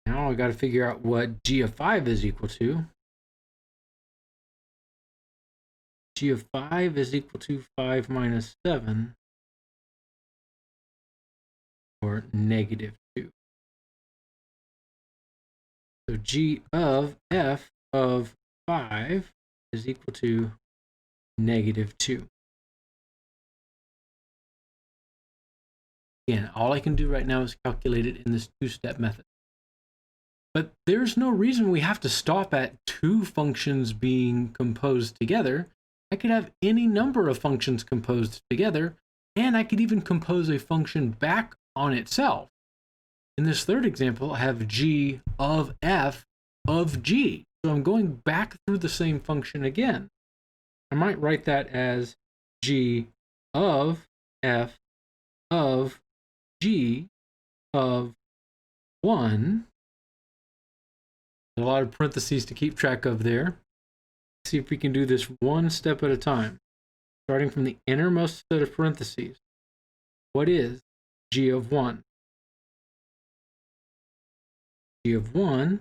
Now I got to figure out what g of 5 is equal to. G of 5 is equal to 5 minus 7, or negative 2. So g of f of 5 is equal to negative 2. Again, all I can do right now is calculate it in this two-step method. But there's no reason we have to stop at two functions being composed together. I could have any number of functions composed together, and I could even compose a function back on itself. In this third example, I have g of f of g. So I'm going back through the same function again. I might write that as g of f of g of 1. A lot of parentheses to keep track of there. Let's see if we can do this one step at a time. Starting from the innermost set of parentheses. What is g of 1? G of 1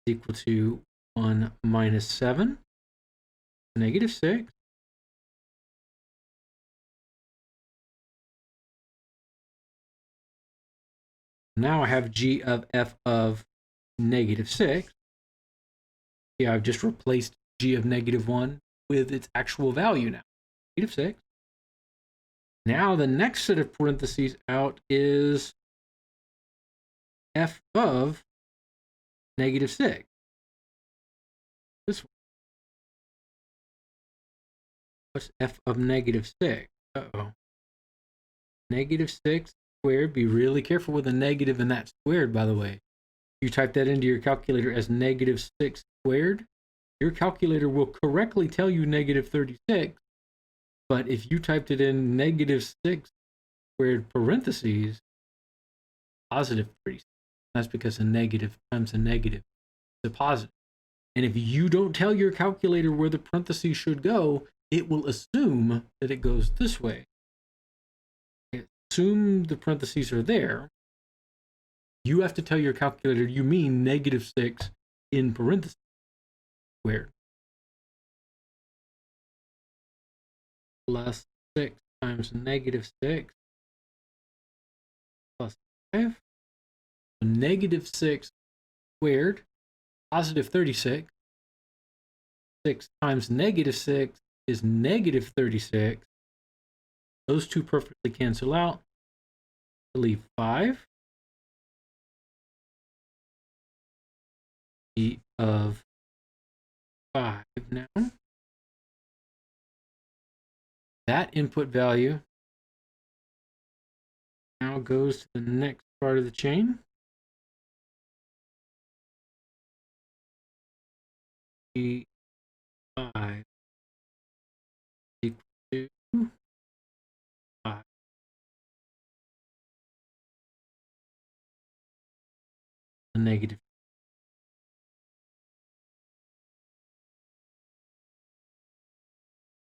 is equal to 1 minus 7, negative 6. Now I have g of f of negative 6. Yeah, I've just replaced g of negative 1 with its actual value now, negative 6. Now the next set of parentheses out is f of negative 6. This one. What's f of negative 6? Uh-oh. Negative 6 squared. Be really careful with the negative in that squared, by the way. You type that into your calculator as negative 6 squared, your calculator will correctly tell you negative 36, but if you typed it in negative 6 squared parentheses, positive 36, that's because a negative times a negative is a positive. And if you don't tell your calculator where the parentheses should go, it will assume that it goes this way. Assume the parentheses are there. You have to tell your calculator you mean negative 6 in parentheses squared. Plus 6 times negative 6 plus 5. So negative 6 squared, positive 36. 6 times negative 6 is negative 36. Those two perfectly cancel out. I leave 5. G of 5 now. That input value now goes to the next part of the chain. G5 equal to 5. A negative.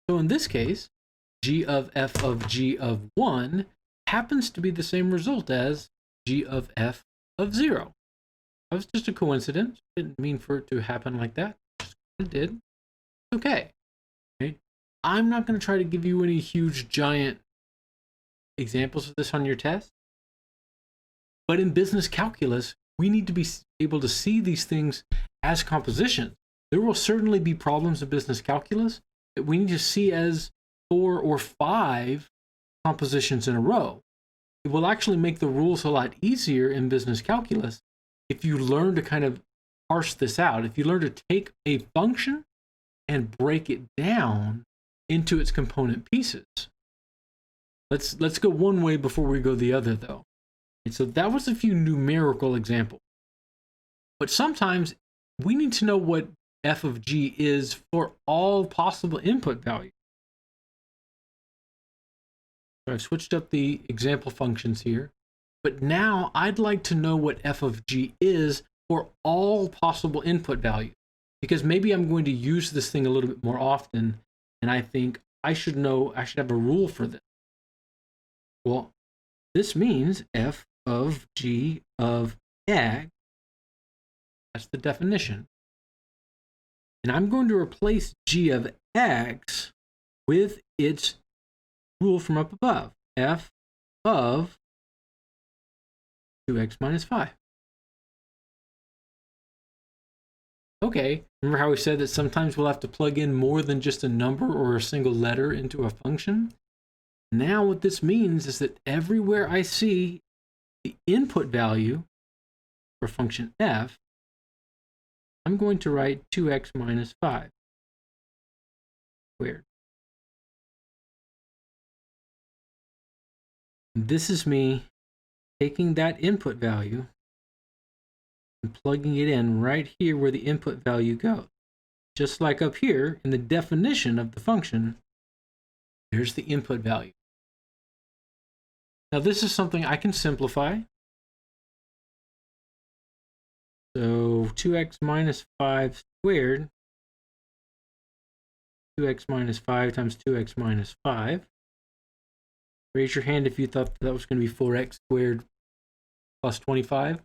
So in this case, g of f of g of 1 happens to be the same result as g of f of 0. That was just a coincidence. Didn't mean for it to happen like that. Just it did. Okay. I'm not going to try to give you any huge, giant examples of this on your test. But in business calculus, we need to be able to see these things as compositions. There will certainly be problems in business calculus that we need to see as 4 or 5 compositions in a row. It will actually make the rules a lot easier in business calculus if you learn to kind of parse this out. If you learn to take a function and break it down into its component pieces. Let's go one way before we go the other, though. So that was a few numerical examples. But sometimes we need to know what f of g is for all possible input values. So I've switched up the example functions here. But now I'd like to know what f of g is for all possible input values. Because maybe I'm going to use this thing a little bit more often, and I think I should have a rule for this. Well, this means f of g of x, that's the definition. And I'm going to replace g of x with its rule from up above, f of 2x minus 5. Okay, remember how we said that sometimes we'll have to plug in more than just a number or a single letter into a function? Now what this means is that everywhere I see the input value for function f, I'm going to write 2x minus 5 squared. And this is me taking that input value and plugging it in right here where the input value goes. Just like up here in the definition of the function, there's the input value. Now this is something I can simplify. So 2x minus 5 squared, 2x minus 5 times 2x minus 5. Raise your hand if you thought that was going to be 4x squared plus 25.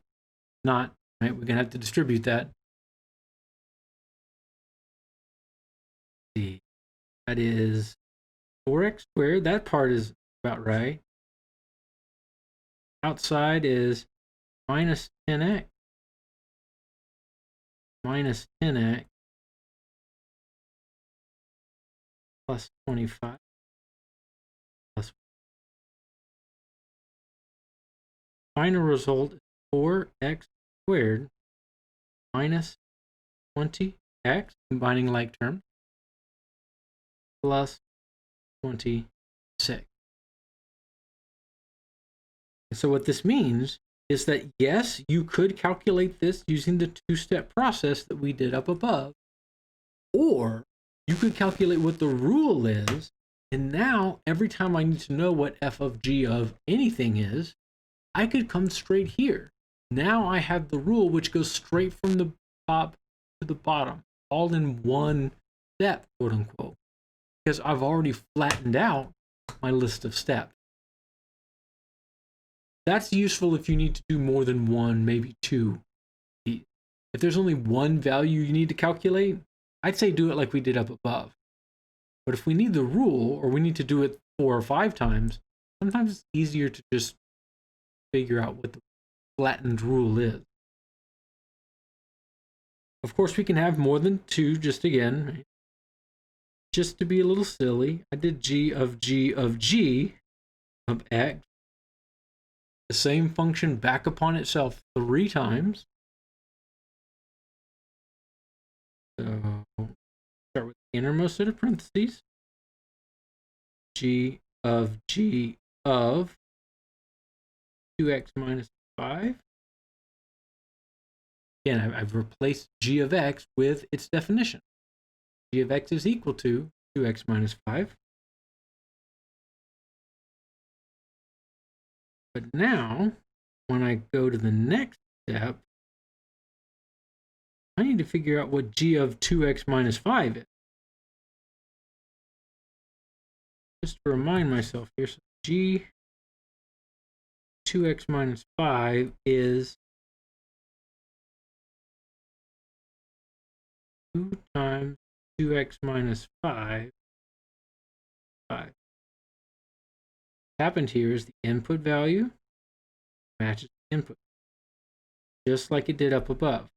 Not, right? We're going to have to distribute that. See, that is 4x squared. That part is about right. Outside is minus 10x. Minus 10x plus 25 plus. Final result is 4x squared minus 20x, combining like terms, plus 26. And so what this means is that, yes, you could calculate this using the two-step process that we did up above, or you could calculate what the rule is, and now every time I need to know what f of g of anything is, I could come straight here. Now I have the rule which goes straight from the top to the bottom, all in one step, quote unquote, because I've already flattened out my list of steps. That's useful if you need to do more than one, maybe two. If there's only one value you need to calculate, I'd say do it like we did up above. But if we need the rule, or we need to do it 4 or 5 times, sometimes it's easier to just figure out what the flattened rule is. Of course, we can have more than 2, just again, right? Just to be a little silly, I did g of g of x, the same function back upon itself 3 times. So start with the innermost set of parentheses. G of 2x minus 5. Again, I've replaced g of x with its definition. G of x is equal to 2x minus 5. But now, when I go to the next step, I need to figure out what g of 2x minus 5 is. Just to remind myself here, so g 2x minus 5 is 2 times 2x minus 5. What happened here is the input value matches the input, just like it did up above.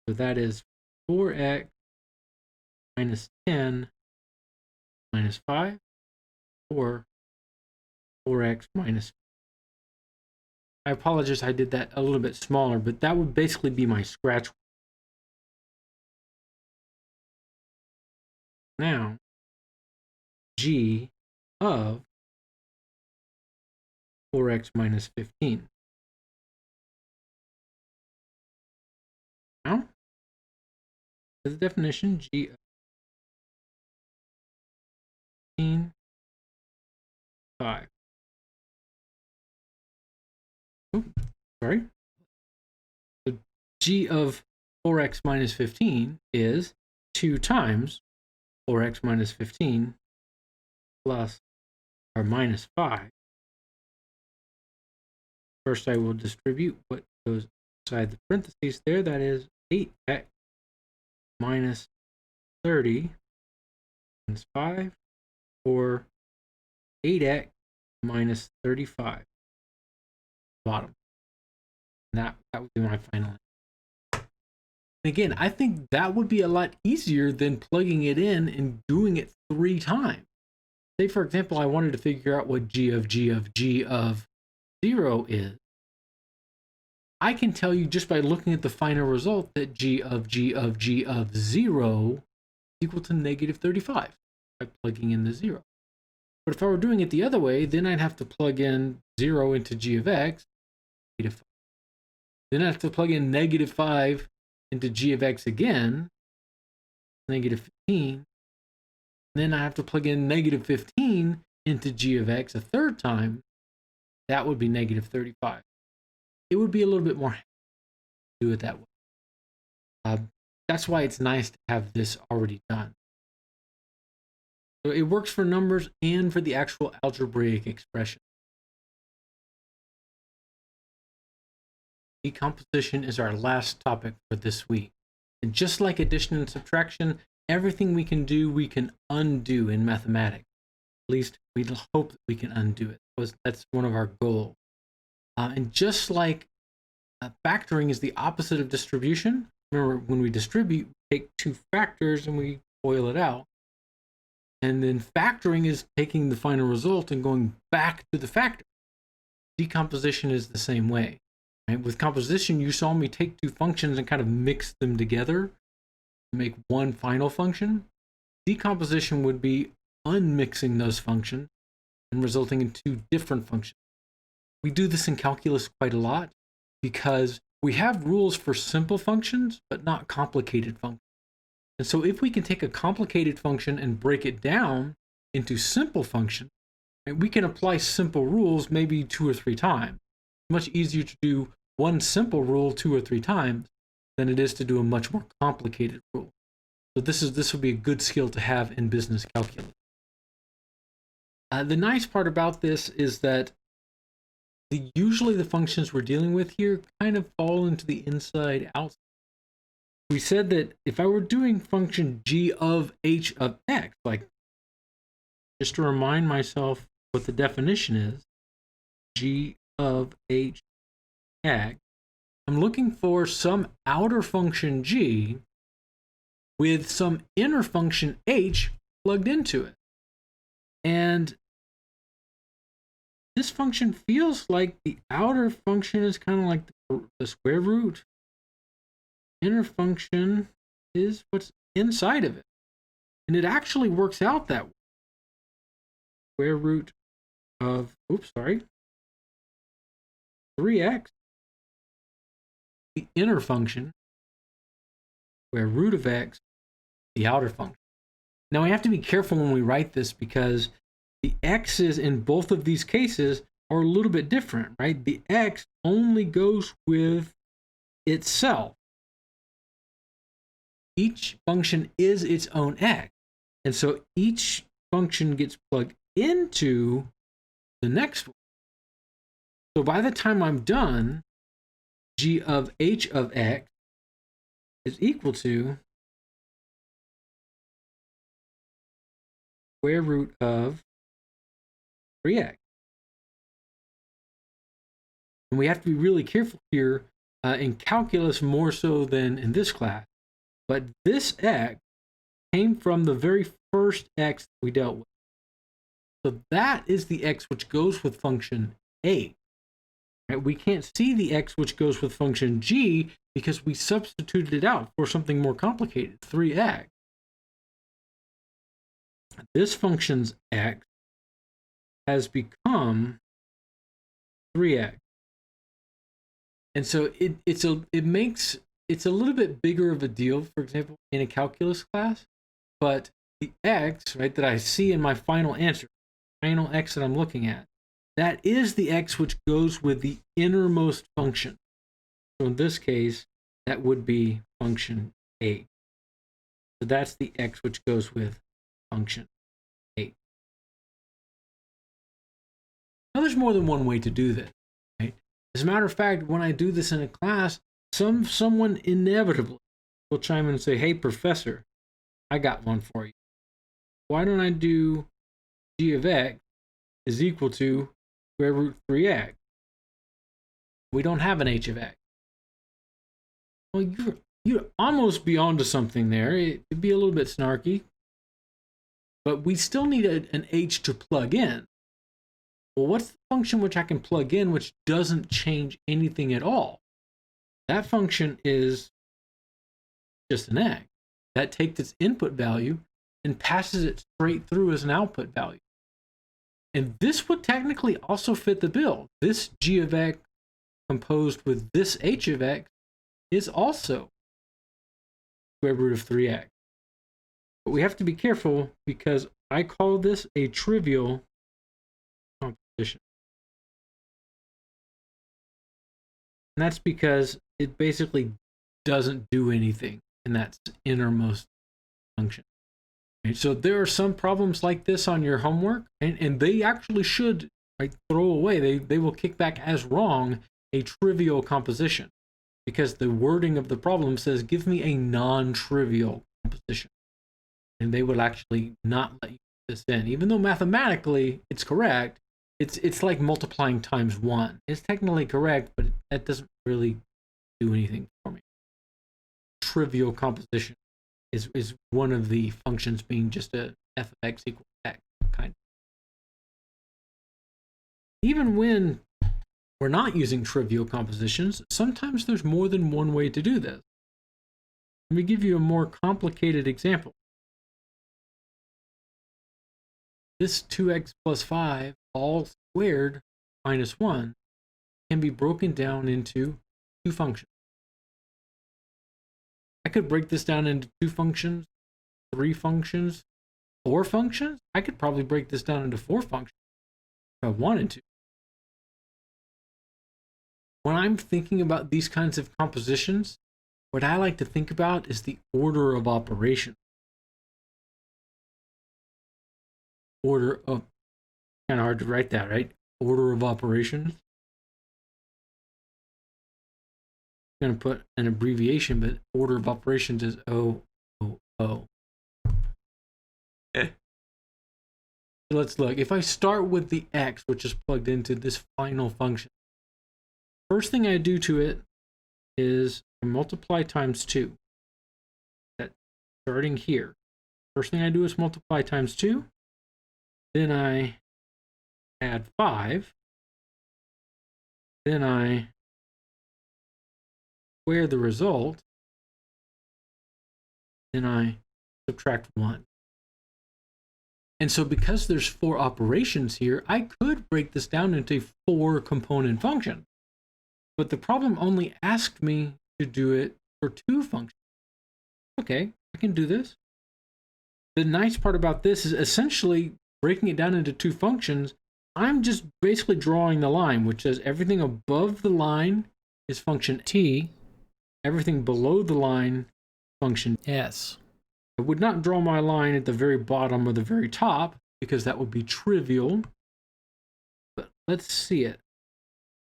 So that is 4x minus 10 minus 5, or 4x minus 5. I apologize, I did that a little bit smaller, but that would basically be my scratch. Now, g of 4x minus 15. Now, the definition, g of 15, 5. Oh, sorry. So g of 4x minus 15 is 2 times 4x minus 15 plus or minus 5. First, I will distribute what goes inside the parentheses there. That is 8x minus 30 minus 5, or 8x minus 35. Bottom. And that would be my final answer. Again, I think that would be a lot easier than plugging it in and doing it 3 times. Say, for example, I wanted to figure out what g of 0 is. I can tell you just by looking at the final result that g of 0 is equal to negative 35 by plugging in the 0. But if I were doing it the other way, then I'd have to plug in 0 into g of x, negative 5. Then I'd have to plug in negative 5 into g of x again, negative 15. Then I have to plug in negative 15 into g of x a third time. That would be negative 35. It would be a little bit more to do it that way. That's why it's nice to have this already done. So it works for numbers and for the actual algebraic expression. Decomposition is our last topic for this week. And just like addition and subtraction, everything we can do, we can undo in mathematics. At least we hope that we can undo it. That's one of our goals. And just like factoring is the opposite of distribution, remember when we distribute, we take 2 factors and we FOIL it out. And then factoring is taking the final result and going back to the factor. Decomposition is the same way. Right? With composition, you saw me take 2 functions and kind of mix them together to make one final function. Decomposition would be unmixing those functions and resulting in 2 different functions. We do this in calculus quite a lot because we have rules for simple functions, but not complicated functions. And so if we can take a complicated function and break it down into simple functions, we can apply simple rules maybe 2 or 3 times. It's much easier to do one simple rule 2 or 3 times than it is to do a much more complicated rule. So this would be a good skill to have in business calculus. The nice part about this is that usually the functions we're dealing with here kind of fall into the inside outside. We said that if I were doing function g of h of x, like just to remind myself what the definition is, g of h x, I'm looking for some outer function g with some inner function h plugged into it. And this function feels like the outer function is kind of like the square root. Inner function is what's inside of it. And it actually works out that way. Square root of, 3x, the inner function, square root of x, the outer function. Now we have to be careful when we write this because the x's in both of these cases are a little bit different, right? The x only goes with itself. Each function is its own x. And so each function gets plugged into the next one. So by the time I'm done, g of h of x is equal to square root of 3x. And we have to be really careful here in calculus more so than in this class. But this x came from the very first x we dealt with. So that is the x which goes with function a. Right? We can't see the x which goes with function g because we substituted it out for something more complicated, 3x. This function's x has become 3x. And so it's a little bit bigger of a deal, for example, in a calculus class, but the x, right, that I see in my final answer, final x that I'm looking at, that is the x which goes with the innermost function. So in this case, that would be function a. So that's the x which goes with function a. Now there's more than one way to do this, right? As a matter of fact, when I do this in a class, someone inevitably will chime in and say, hey, professor, I got one for you. Why don't I do g of x is equal to square root 3x? We don't have an h of x. Well, you'd almost be onto something there. It'd be a little bit snarky, but we still need an h to plug in. Well, what's the function which I can plug in which doesn't change anything at all? That function is just an x. That takes its input value and passes it straight through as an output value. And this would technically also fit the bill. This g of x composed with this h of x is also square root of 3x. But we have to be careful because I call this a trivial composition. And that's because it basically doesn't do anything in that innermost function. Right? So there are some problems like this on your homework, and they actually should, right, throw away. They will kick back as wrong a trivial composition because the wording of the problem says, give me a non-trivial composition. And they will actually not let you put this in. Even though mathematically it's correct, it's like multiplying times 1. It's technically correct, but that doesn't really do anything for me. Trivial composition is one of the functions being just a f of x equals x kind. Even when we're not using trivial compositions, sometimes there's more than one way to do this. Let me give you a more complicated example. This 2x plus 5 all squared minus 1 can be broken down into two functions. I could break this down into 2 functions, 3 functions, 4 functions. I could probably break this down into 4 functions if I wanted to. When I'm thinking about these kinds of compositions, what I like to think about is the order of operation. Order of, kind of hard to write that, right? Order of operations. I'm going to put an abbreviation, but order of operations is O. So let's look. If I start with the x, which is plugged into this final function, first thing I do to it is I multiply times 2. That's starting here. First thing I do is multiply times 2. Then I add 5. Then I square the result. Then I subtract 1. And so because there's 4 operations here, I could break this down into 4 component functions. But the problem only asked me to do it for 2 functions. Okay, I can do this. The nice part about this is essentially breaking it down into 2 functions. I'm just basically drawing the line, which says everything above the line is function t, everything below the line, function s. I would not draw my line at the very bottom or the very top because that would be trivial. But let's see it.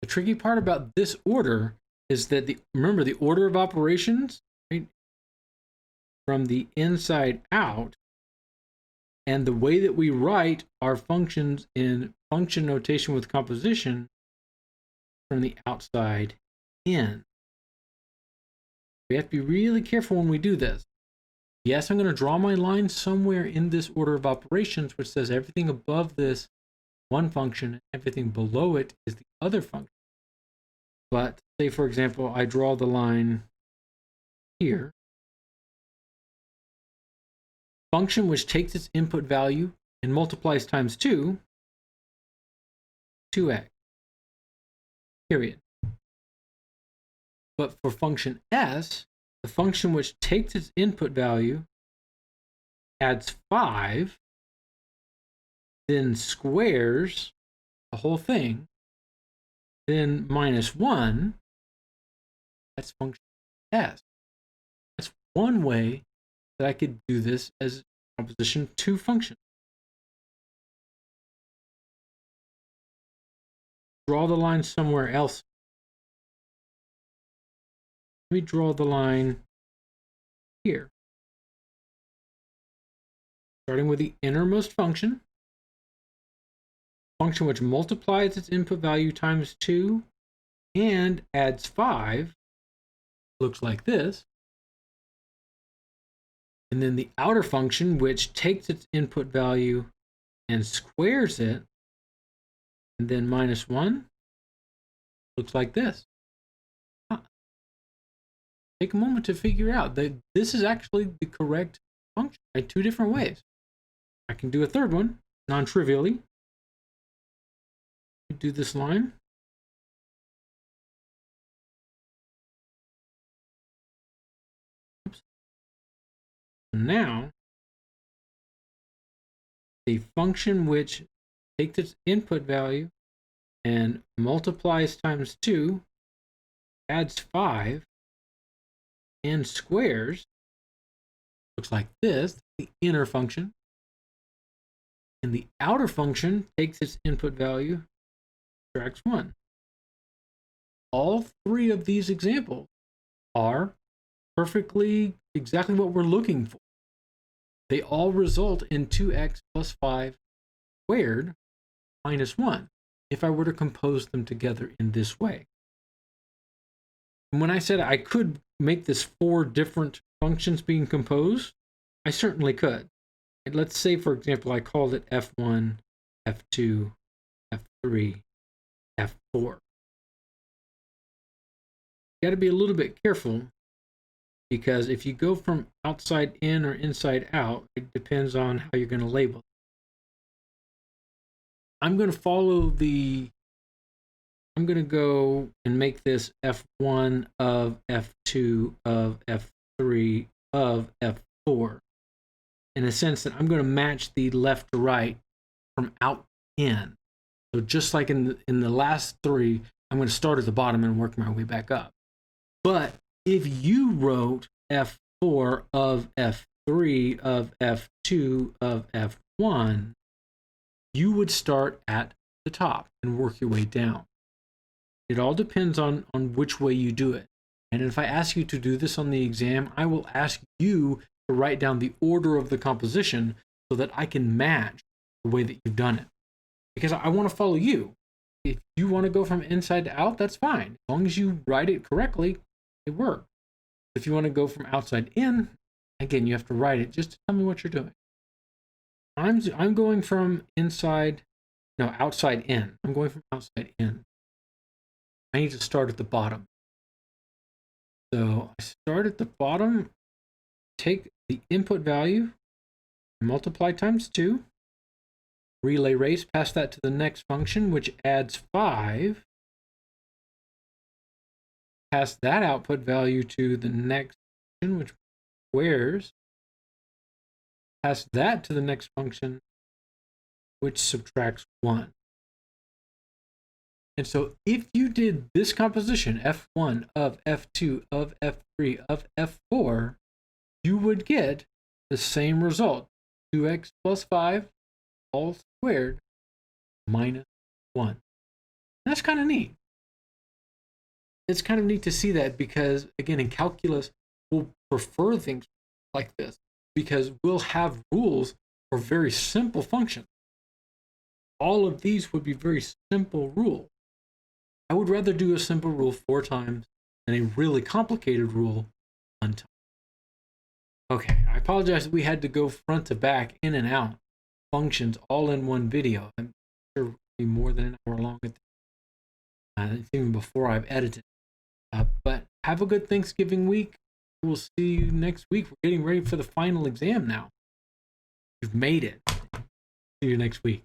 The tricky part about this order is that remember the order of operations, right? From the inside out, and the way that we write our functions in function notation with composition from the outside in. We have to be really careful when we do this. Yes, I'm going to draw my line somewhere in this order of operations, which says everything above this one function, everything below it is the other function. But say, for example, I draw the line here. Function which takes its input value and multiplies times 2, 2x. period. But for function s, the function which takes its input value, adds 5, then squares the whole thing, then minus 1, that's function s. That's one way that I could do this as composition 2 function. Draw the line somewhere else. Let me draw the line here. Starting with the innermost function which multiplies its input value times 2 and adds 5, looks like this. And then the outer function, which takes its input value and squares it, and then minus 1, looks like this. Take a moment to figure out that this is actually the correct function by 2 different ways. I can do a third one, non-trivially. Do this line. Oops. Now, the function which takes its input value and multiplies times 2, adds 5, and squares, looks like this, the inner function. And the outer function takes its input value, subtracts 1. All 3 of these examples are perfectly exactly what we're looking for. They all result in 2x plus 5 squared minus 1 if I were to compose them together in this way. And when I said I could make this 4 different functions being composed, I certainly could. And let's say, for example, I called it f1, f2, f3, f4. You got to be a little bit careful, because if you go from outside in or inside out, it depends on how you're going to label it. I'm going to go and make this f1 of f2 of f3 of f4 in a sense that I'm going to match the left to right from out in. So just like in the last 3, I'm going to start at the bottom and work my way back up. But if you wrote f4 of f3 of f2 of f1, you would start at the top and work your way down. It all depends on which way you do it. And if I ask you to do this on the exam, I will ask you to write down the order of the composition so that I can match the way that you've done it. Because I want to follow you. If you want to go from inside to out, that's fine. As long as you write it correctly, it works. If you want to go from outside in, again, you have to write it. Just tell me what you're doing. I'm going from outside in. I'm going from outside in. I need to start at the bottom. So I start at the bottom, take the input value, multiply times 2, relay race, pass that to the next function, which adds 5. Pass that output value to the next function, which squares. Pass that to the next function, which subtracts 1. And so if you did this composition, f1 of f2 of f3 of f4, you would get the same result, 2x plus 5 all squared minus 1. And that's kind of neat. It's kind of neat to see that because, again, in calculus, we'll prefer things like this because we'll have rules for very simple functions. All of these would be very simple rules. I would rather do a simple rule 4 times than a really complicated rule 1 time. Okay, I apologize that we had to go front to back, in and out, functions all in one video. I'm sure it'll be more than an hour long at this, even before I've edited. But have a good Thanksgiving week. We'll see you next week. We're getting ready for the final exam now. You've made it. See you next week.